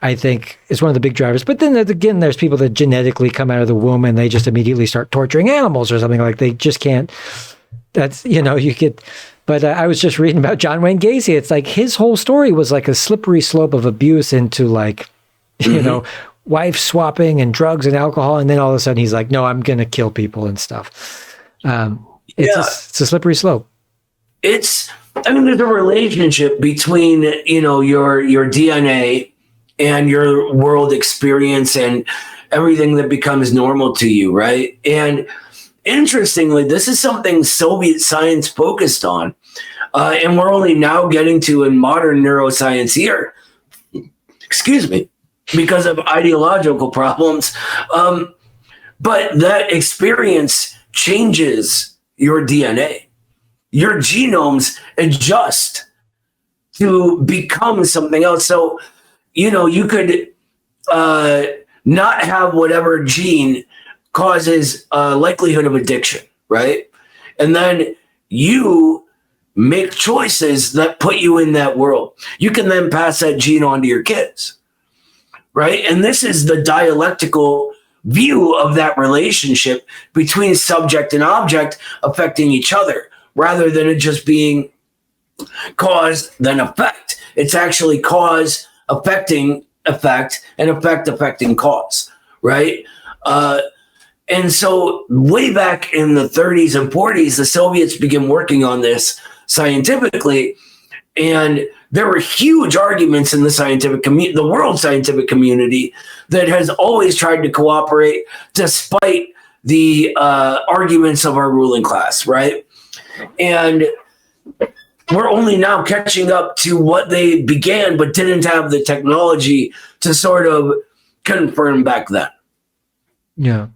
Speaker 1: I think is one of the big drivers. But then again, there's people that genetically come out of the womb and they just immediately start torturing animals or something, like they just can't. That's, you could. But I was just reading about John Wayne Gacy. It's like his whole story was like a slippery slope of abuse into like, wife swapping and drugs and alcohol. And then all of a sudden he's like, no, I'm going to kill people and stuff. It's a slippery slope.
Speaker 2: There's a relationship between, your DNA and your world experience and everything that becomes normal to you, right? And interestingly, this is something Soviet science focused on, and we're only now getting to in modern neuroscience here, because of ideological problems. But that experience changes your DNA. Your genomes adjust to become something else. So, you could not have whatever gene causes a likelihood of addiction, right? And then you make choices that put you in that world. You can then pass that gene on to your kids, right? And this is the dialectical view of that relationship between subject and object affecting each other, rather than it just being cause then effect. It's actually cause affecting effect and effect affecting cause, right? And so way back in the 30s and 40s, the Soviets began working on this scientifically, and there were huge arguments in the scientific community, the world scientific community, that has always tried to cooperate despite the arguments of our ruling class, right? And we're only now catching up to what they began, but didn't have the technology to sort of confirm back then.
Speaker 1: Yeah.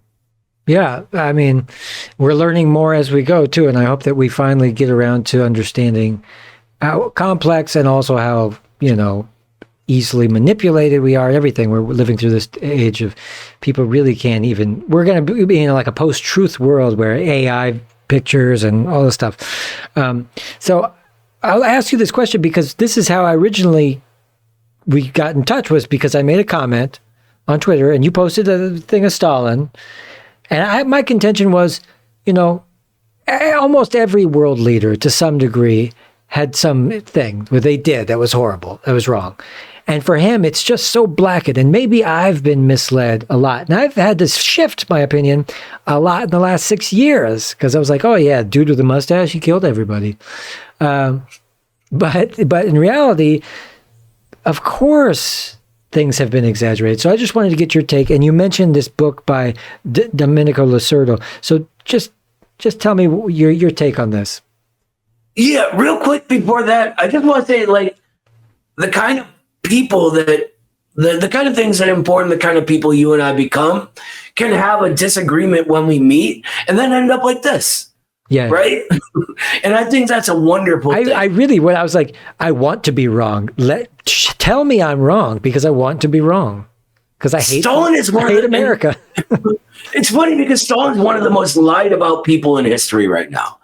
Speaker 1: Yeah. I mean, we're learning more as we go too. And I hope that we finally get around to understanding how complex and also how, easily manipulated we are. Everything. We're living through this age of people really can't even, we're going to be in like a post-truth world where AI pictures and all this stuff. So I'll ask you this question, because this is how we got in touch, was because I made a comment on Twitter and you posted a thing of Stalin. And my contention was, almost every world leader to some degree had something where they did that was horrible, that was wrong. And for him, it's just so blackened. And maybe I've been misled a lot. And I've had to shift my opinion a lot in the last 6 years, because I was like, oh yeah, dude with the mustache, he killed everybody. But in reality, of course, things have been exaggerated. So I just wanted to get your take. And you mentioned this book by Domenico Lacerdo. So just tell me your take on this.
Speaker 2: Yeah, real quick before that, I just want to say, like, the kind of people that, the kind of things that inform the kind of people you and I become can have a disagreement when we meet and then end up like this.
Speaker 1: Yeah.
Speaker 2: Right? And I think that's a wonderful thing.
Speaker 1: I was like, I want to be wrong. Tell me I'm wrong, because I want to be wrong. Because I hate America.
Speaker 2: It's funny because Stalin's one of the most lied about people in history right now.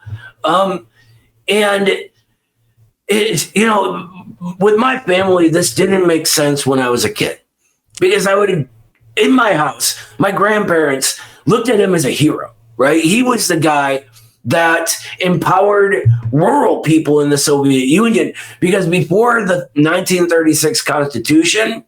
Speaker 2: And it's, with my family, this didn't make sense when I was a kid, because in my house, my grandparents looked at him as a hero, right? He was the guy that empowered rural people in the Soviet Union, because before the 1936 Constitution,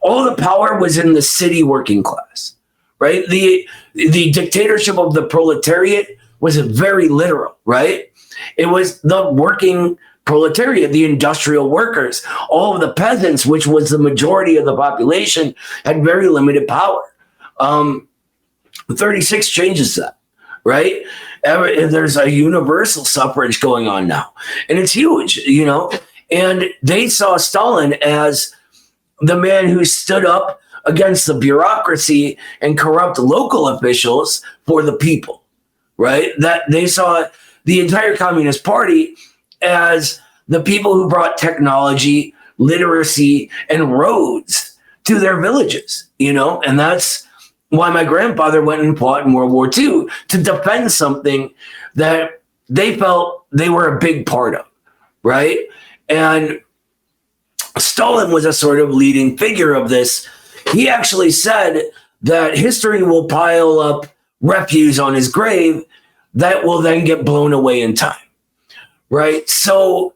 Speaker 2: all the power was in the city working class, right? The dictatorship of the proletariat was very literal, right? It was the working proletariat, the industrial workers. All of the peasants, which was the majority of the population, had very limited power. 36 changes that, right? There's a universal suffrage going on now, and it's huge, and they saw Stalin as the man who stood up against the bureaucracy and corrupt local officials for the people, right? That they saw the entire Communist Party as the people who brought technology, literacy, and roads to their villages, and that's why my grandfather went and fought in World War II, to defend something that they felt they were a big part of, right? And Stalin was a sort of leading figure of this. He actually said that history will pile up refuse on his grave that will then get blown away in time, right? So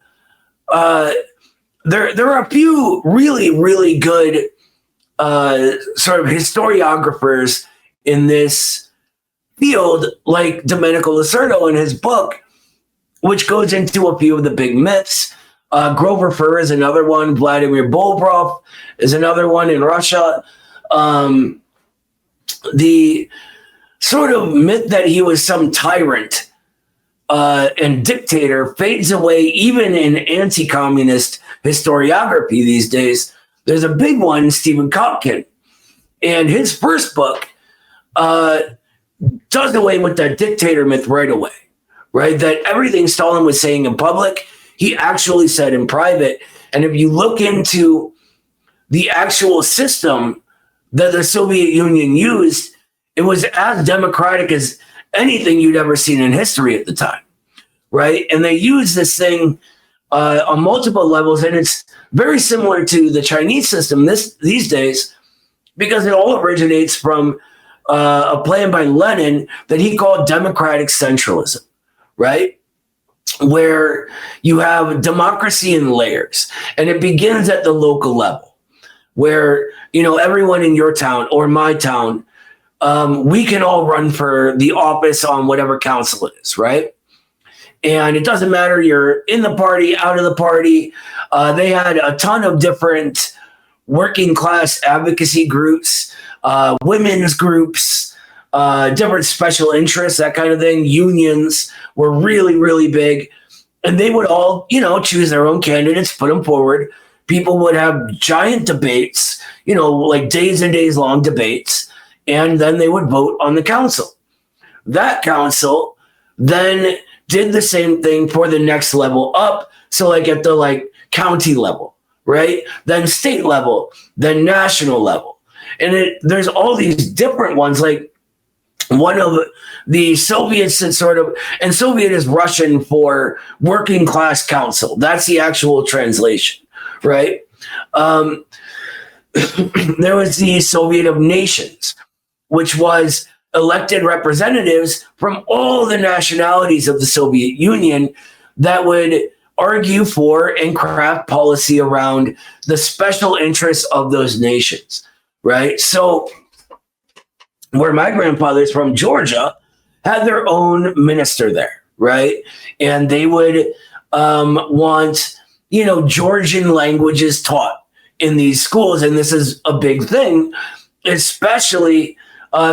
Speaker 2: there are a few really, really good sort of historiographers in this field, like Domenico Lacerda in his book, which goes into a few of the big myths. Grover Furr is another one. Vladimir Bobrov is another one in Russia. The sort of myth that he was some tyrant and dictator fades away even in anti-communist historiography these days. There's a big one, Stephen Kotkin, and his first book does away with that dictator myth right away, right? That everything Stalin was saying in public, he actually said in private. And if you look into the actual system that the Soviet Union used, it was as democratic as anything you'd ever seen in history at the time, right? And they used this thing on multiple levels, and it's very similar to the Chinese system these days, because it all originates from a plan by Lenin that he called democratic centralism, right? Where you have democracy in layers, and it begins at the local level, where, you know, everyone in your town or my town, we can all run for the office on whatever council it is, right? And it doesn't matter, you're in the party, out of the party. They had a ton of different working class advocacy groups, women's groups, different special interests, that kind of thing. Unions were really, really big. And they would all, you know, choose their own candidates, put them forward. People would have giant debates, you know, like days and days long debates. And then they would vote on the council. That council then did the same thing for the next level up. So like at the county level, right? Then state level, then national level. And there's all these different ones. Like one of the Soviets that sort of, and Soviet is Russian for working class council. That's the actual translation, right? There was the Soviet of Nations, which was elected representatives from all the nationalities of the Soviet Union that would argue for and craft policy around the special interests of those nations, right? So where my grandfather's from, Georgia, had their own minister there, right? And they would want, you know, Georgian languages taught in these schools. And this is a big thing, especially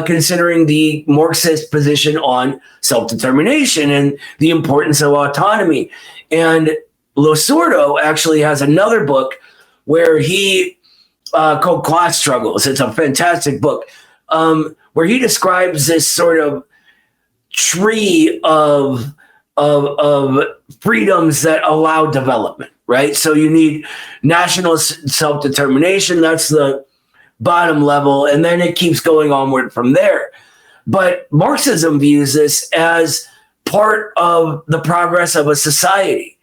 Speaker 2: considering the Marxist position on self-determination and the importance of autonomy. And Losordo actually has another book where he called Class Struggles. It's a fantastic book where he describes this sort of tree of freedoms that allow development, right? So you need national self-determination. That's the bottom level, and then it keeps going onward from there. But Marxism views this as part of the progress of a society,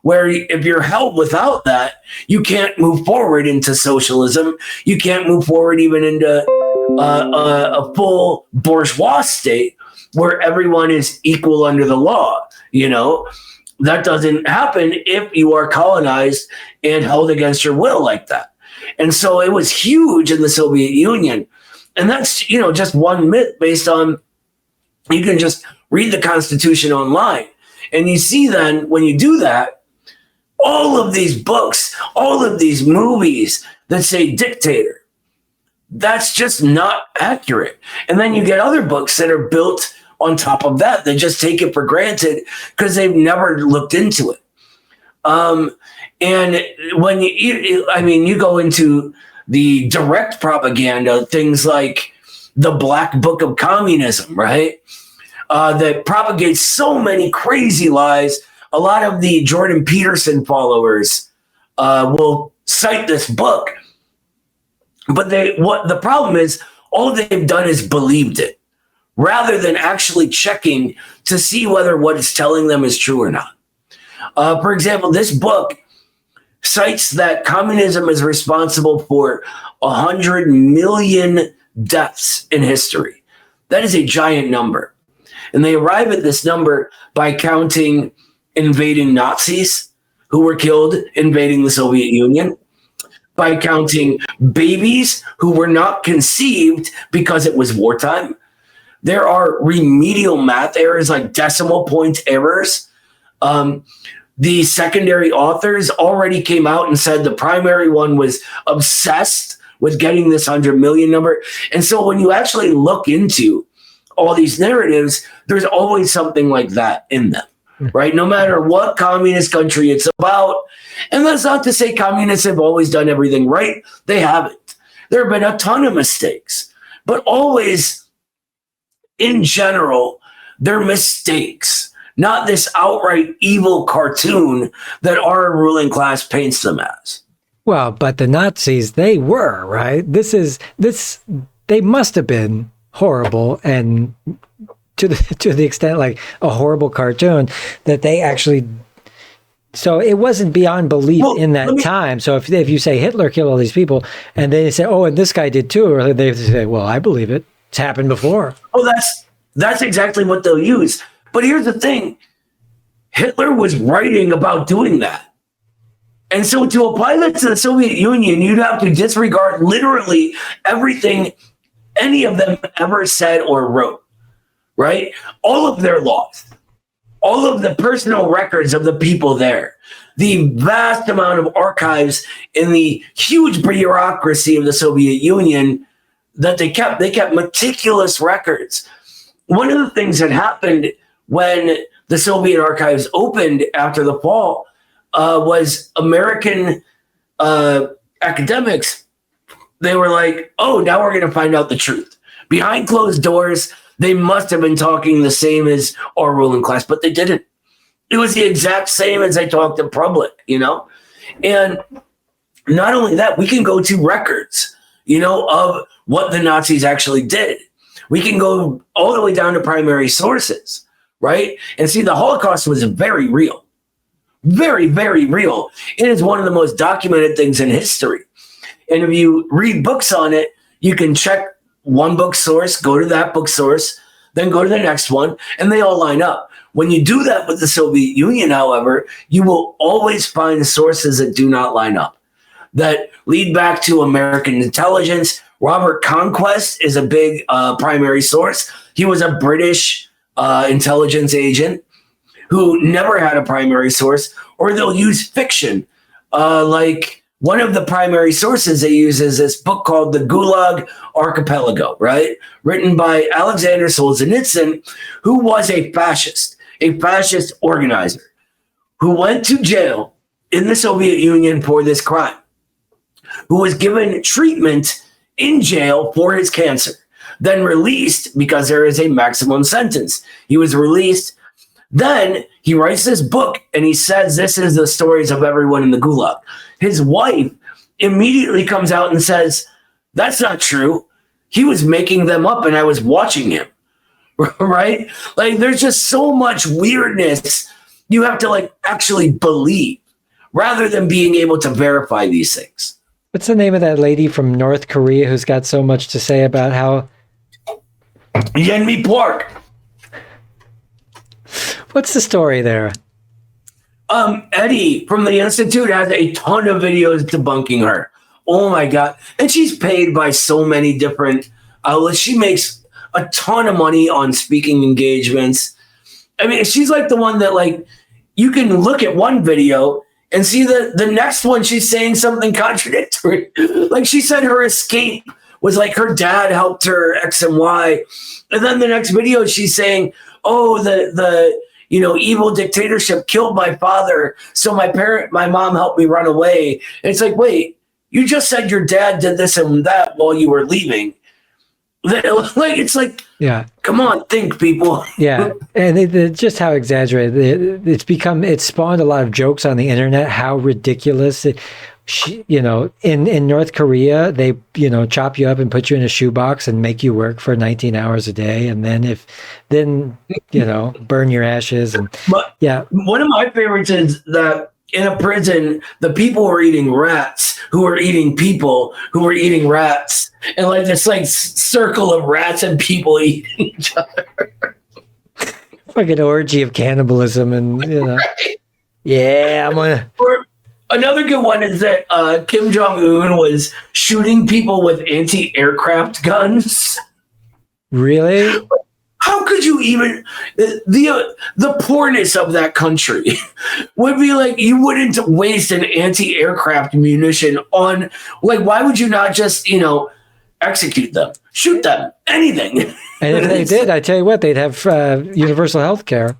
Speaker 2: where if you're held without that, you can't move forward into socialism. You can't move forward even into a full bourgeois state where everyone is equal under the law. You know, that doesn't happen if you are colonized and held against your will like that. And so it was huge in the Soviet Union. And that's, you know, just one myth based on, you can just read the Constitution online. And you see then when you do that, all of these books, all of these movies that say dictator, that's just not accurate. And then you get other books that are built on top of that. They just take it for granted because they've never looked into it. And when you go into the direct propaganda, things like the Black Book of Communism, right? That propagates so many crazy lies. A lot of the Jordan Peterson followers will cite this book, but what the problem is, all they've done is believed it, rather than actually checking to see whether what it's telling them is true or not. For example, this book cites that communism is responsible for 100 million deaths in history. That is a giant number. And they arrive at this number by counting invading Nazis who were killed invading the Soviet Union, by counting babies who were not conceived because it was wartime. There are remedial math errors like decimal point errors. The secondary authors already came out and said the primary one was obsessed with getting this 100 million number. And so when you actually look into all these narratives, there's always something like that in them, right? No matter what communist country it's about. And that's not to say communists have always done everything right. They haven't. There have been a ton of mistakes, but always in general, they're mistakes, not this outright evil cartoon that our ruling class paints them as.
Speaker 1: Well, but the Nazis, they were, right? They must have been horrible, and to the extent like a horrible cartoon that they actually. So it wasn't beyond belief in that time. So if you say Hitler killed all these people, and they say, oh, and this guy did too, or they say, well, I believe it. It's happened before.
Speaker 2: Oh, that's exactly what they'll use. But here's the thing: Hitler was writing about doing that. And so to apply that to the Soviet Union, you'd have to disregard literally everything any of them ever said or wrote, right? All of their laws, all of the personal records of the people there, the vast amount of archives in the huge bureaucracy of the Soviet Union that they kept meticulous records. One of the things that happened when the Soviet archives opened after the fall was American academics. They were like, oh, now we're going to find out the truth. Behind closed doors, they must have been talking the same as our ruling class, but they didn't. It was the exact same as they talked in public, you know? And not only that, we can go to records, you know, of what the Nazis actually did. We can go all the way down to primary sources, right? And see, the Holocaust was very real. Very, very real. It is one of the most documented things in history. And if you read books on it, you can check one book source, go to that book source, then go to the next one, and they all line up. When you do that with the Soviet Union, however, you will always find sources that do not line up, that lead back to American intelligence. Robert Conquest is a big primary source. He was a British intelligence agent who never had a primary source, or they'll use fiction. Like one of the primary sources they use is this book called The Gulag Archipelago, right? Written by Alexander Solzhenitsyn, who was a fascist organizer, who went to jail in the Soviet Union for this crime, who was given treatment in jail for his cancer, then released because there is a maximum sentence. He was released. Then he writes this book and he says, this is the stories of everyone in the Gulag. His wife immediately comes out and says, that's not true. He was making them up and I was watching him, right? Like there's just so much weirdness. You have to like actually believe rather than being able to verify these things.
Speaker 1: What's the name of that lady from North Korea who's got so much to say about how...
Speaker 2: Yeonmi Park.
Speaker 1: What's the story there?
Speaker 2: Eddie from the Institute has a ton of videos debunking her. Oh my God. And she's paid by so many different outlets. She makes a ton of money on speaking engagements. I mean, she's like the one that like, you can look at one video and see the next one, she's saying something contradictory. Like she said her escape was like her dad helped her X and Y. And then the next video, she's saying, oh, the evil dictatorship killed my father. So my mom helped me run away. And it's like, wait, you just said your dad did this and that while you were leaving. Like, it's like, yeah, come on, think, people.
Speaker 1: Yeah. And just how exaggerated it's spawned a lot of jokes on the internet, how ridiculous in North Korea, they, chop you up and put you in a shoebox and make you work for 19 hours a day. And then burn your ashes. And
Speaker 2: yeah. One of my favorites is that in a prison, the people were eating rats who were eating people who were eating rats. And like this like circle of rats and people eating each other.
Speaker 1: Like an orgy of cannibalism and,
Speaker 2: Right.
Speaker 1: Yeah, I'm gonna...
Speaker 2: Or another good one is that Kim Jong-un was shooting people with anti-aircraft guns.
Speaker 1: Really?
Speaker 2: How could you even the poorness of that country would be like you wouldn't waste an anti-aircraft munition on like why would you not just execute them, shoot them, anything?
Speaker 1: And if they did, I tell you what, they'd have universal health care.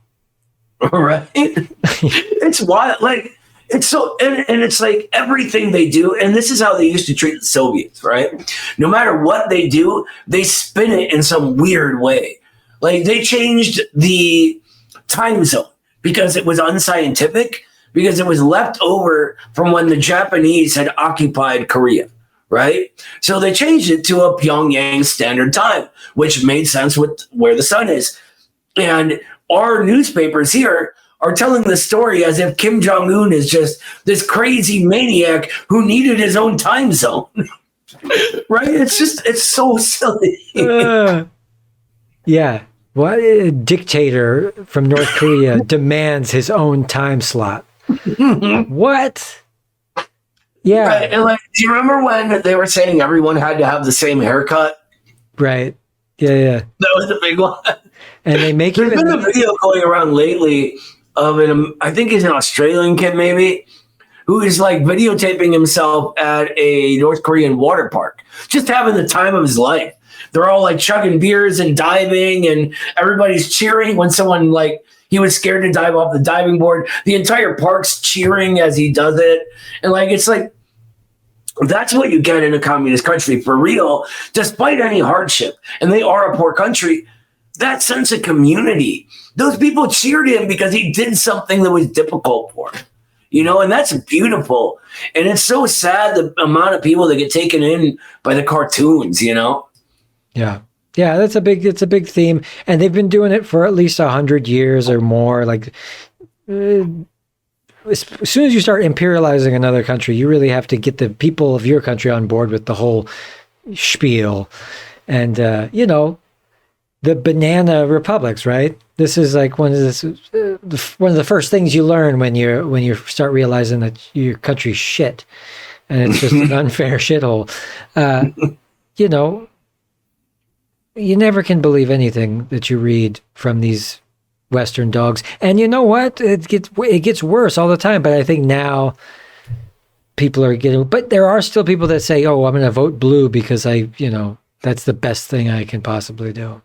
Speaker 2: Right? It's wild. Like it's so and it's like everything they do, and this is how they used to treat the Soviets, right? No matter what they do, they spin it in some weird way. Like they changed the time zone because it was unscientific, because it was left over from when the Japanese had occupied Korea, right? So they changed it to a Pyongyang standard time, which made sense with where the sun is. And our newspapers here are telling the story as if Kim Jong-un is just this crazy maniac who needed his own time zone, right? It's so silly.
Speaker 1: Yeah. What a dictator from North Korea demands his own time slot? What? Yeah.
Speaker 2: Right. And like, do you remember when they were saying everyone had to have the same haircut?
Speaker 1: Right. Yeah.
Speaker 2: That was the big one.
Speaker 1: And they make
Speaker 2: There's been a video going around lately of I think he's an Australian kid maybe, who is like videotaping himself at a North Korean water park, just having the time of his life. They're all like chugging beers and diving, and everybody's cheering when someone like he was scared to dive off the diving board. The entire park's cheering as he does it. And like, it's like, that's what you get in a communist country for real, despite any hardship. And they are a poor country. That sense of community, those people cheered him because he did something that was difficult for him, and that's beautiful. And it's so sad the amount of people that get taken in by the cartoons,
Speaker 1: Yeah. Yeah, it's a big theme. And they've been doing it for at least 100 years or more. Like, as soon as you start imperializing another country, you really have to get the people of your country on board with the whole spiel. And, the banana republics, right? This is like one of the first things you learn when you start realizing that your country's shit, and it's just an unfair shithole. You never can believe anything that you read from these Western dogs, and you know what? It gets worse all the time. But I think now people are getting. But there are still people that say, "Oh, I'm going to vote blue because that's the best thing I can possibly do."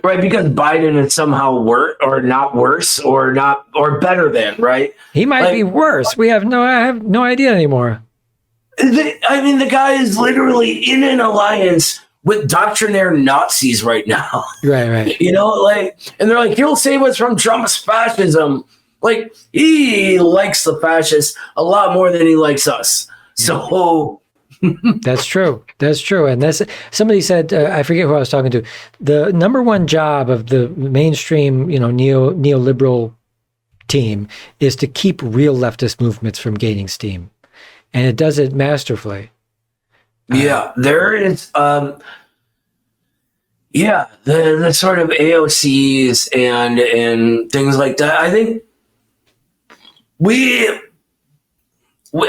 Speaker 2: Right, because Biden is somehow worse or not worse or not or better than, right?
Speaker 1: He might be worse. I have no idea anymore.
Speaker 2: The guy is literally in an alliance with doctrinaire Nazis right now.
Speaker 1: Right.
Speaker 2: And they're like, he'll save us from Trump's fascism. Like, he likes the fascists a lot more than he likes us. So
Speaker 1: That's true. And somebody said, I forget who I was talking to, the number one job of the mainstream, neoliberal team is to keep real leftist movements from gaining steam. And it does it masterfully.
Speaker 2: Yeah, there is, the sort of AOCs and things like that. I think we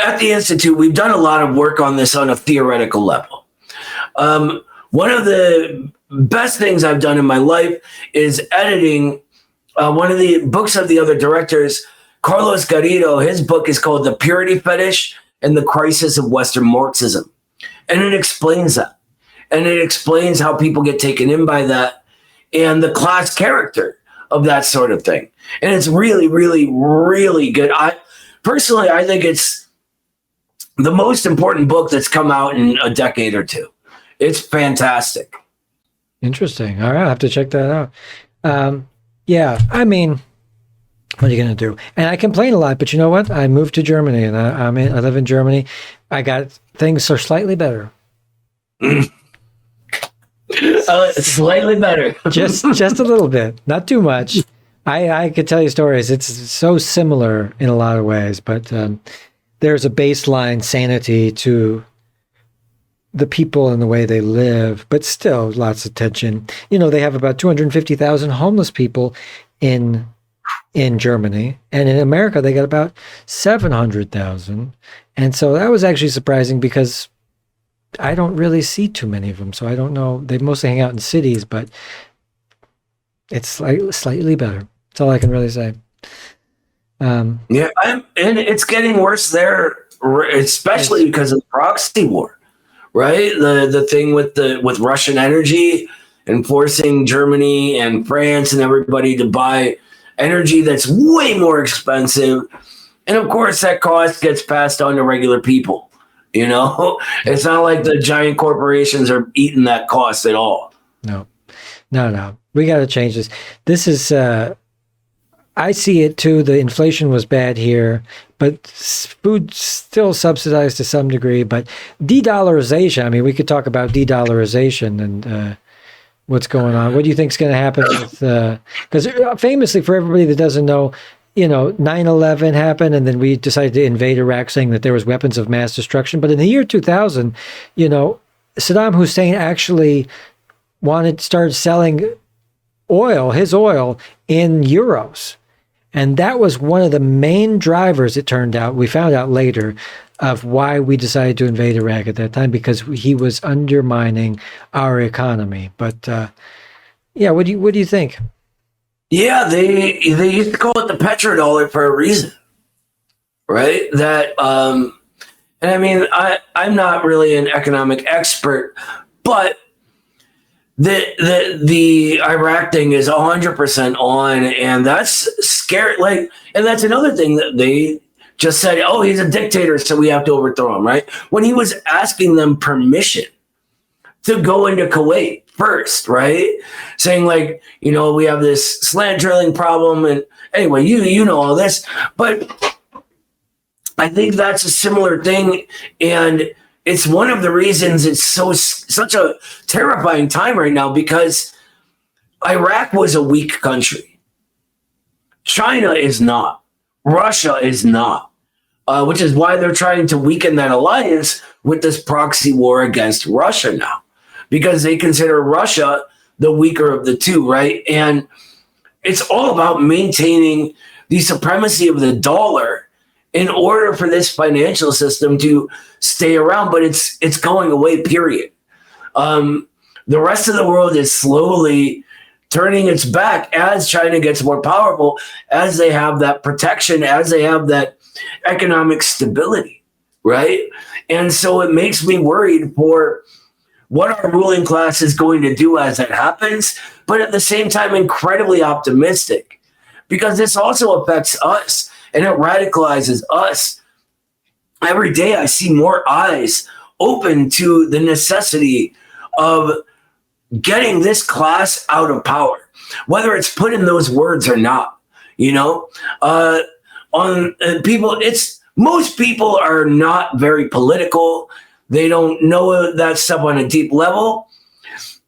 Speaker 2: at the Institute, we've done a lot of work on this on a theoretical level. One of the best things I've done in my life is editing one of the books of the other directors, Carlos Garrido. His book is called The Purity Fetish and the Crisis of Western Marxism. And it explains that. And it explains how people get taken in by that and the class character of that sort of thing. And it's really, really, really good. I think it's the most important book that's come out in a decade or two. It's fantastic.
Speaker 1: Interesting. All right, I'll have to check that out. What are you going to do? And I complain a lot, but you know what? I moved to Germany, and I live in Germany. I got things are slightly better.
Speaker 2: Slightly better.
Speaker 1: just a little bit, not too much, I could tell you stories. It's so similar in a lot of ways, but there's a baseline sanity to the people and the way they live, but still lots of tension. You know, they have about 250,000 homeless people in Germany, and in America they got about 700,000. And so that was actually surprising because I don't really see too many of them. So I don't know. They mostly hang out in cities, but it's slightly better. That's all I can really say.
Speaker 2: And it's getting worse there, especially because of the proxy war, right? The thing with Russian energy and forcing Germany and France and everybody to buy energy that's way more expensive. And of course, that cost gets passed on to regular people. You know, it's not like the giant corporations are eating that cost at all.
Speaker 1: No. We got to change this. This is, I see it too. The inflation was bad here, but food's still subsidized to some degree. But de-dollarization, I mean, we could talk about de-dollarization and what's going on. What do you think is going to happen with, because famously, for everybody that doesn't know, you know, 9/11 happened, and then we decided to invade Iraq, saying that there was weapons of mass destruction. But in the year 2000, you know, Saddam Hussein actually started selling his oil in euros. And that was one of the main drivers, it turned out, we found out later, of why we decided to invade Iraq at that time, because he was undermining our economy. But yeah, what do you think?
Speaker 2: Yeah, they used to call it the petrodollar for a reason, right? That and I mean, I'm not really an economic expert, but the Iraq thing is 100% on, and that's scary. Like, and that's another thing that they just said, oh, he's a dictator, so we have to overthrow him, right? When he was asking them permission to go into Kuwait first, right? Saying like, you know, we have this slant drilling problem, and anyway, you know all this, but I think that's a similar thing, and it's one of the reasons it's such a terrifying time right now, because Iraq was a weak country. China is not. Russia is not. Which is why they're trying to weaken that alliance with this proxy war against Russia now, because they consider Russia the weaker of the two, right? And it's all about maintaining the supremacy of the dollar in order for this financial system to stay around, but it's going away, period. The rest of the world is slowly turning its back as China gets more powerful, as they have that protection, as they have that economic stability, right? And so it makes me worried for what our ruling class is going to do as it happens, but at the same time, incredibly optimistic, because this also affects us. And it radicalizes us. Every day I see more eyes open to the necessity of getting this class out of power, whether it's put in those words or not. You know, most people are not very political. They don't know that stuff on a deep level,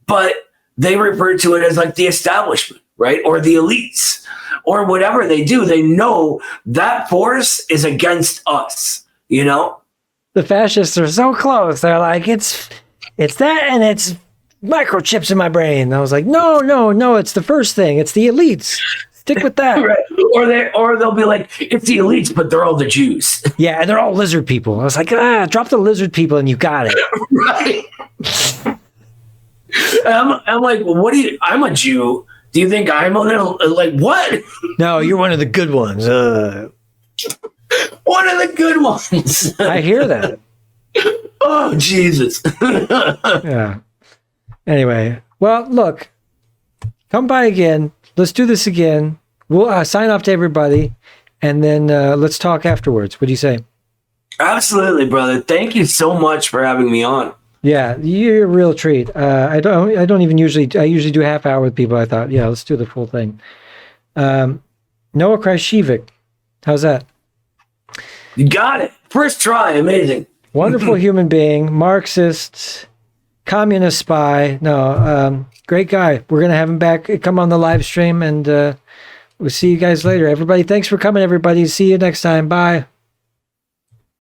Speaker 2: but they refer to it as like the establishment, right? Or the elites. Or whatever they do, they know that force is against us, you know?
Speaker 1: The fascists are so close. They're like, it's that, and it's microchips in my brain. And I was like, no, it's the first thing. It's the elites. Stick with that.
Speaker 2: Right. Or they'll be like, it's the elites, but they're all the Jews.
Speaker 1: Yeah, and they're all lizard people. I was like, drop the lizard people and you got it.
Speaker 2: Right. I'm like, well, I'm a Jew. Do you think I'm a little, like, what?
Speaker 1: No, you're one of the good ones.
Speaker 2: One of the good ones.
Speaker 1: I hear that.
Speaker 2: Oh, Jesus.
Speaker 1: Yeah. Anyway, well, look, come by again. Let's do this again. We'll sign off to everybody, and then let's talk afterwards. What do you say?
Speaker 2: Absolutely, brother. Thank you so much for having me on.
Speaker 1: Yeah, you're a real treat. I usually do a half hour with people. I thought, yeah, let's do the full thing. Noah Khrachvik, how's that?
Speaker 2: You got it. First try. Amazing.
Speaker 1: Wonderful human being, Marxist, communist spy. No, great guy. We're going to have him back, come on the live stream, and We'll see you guys later. Everybody, thanks for coming, everybody. See you next time. Bye.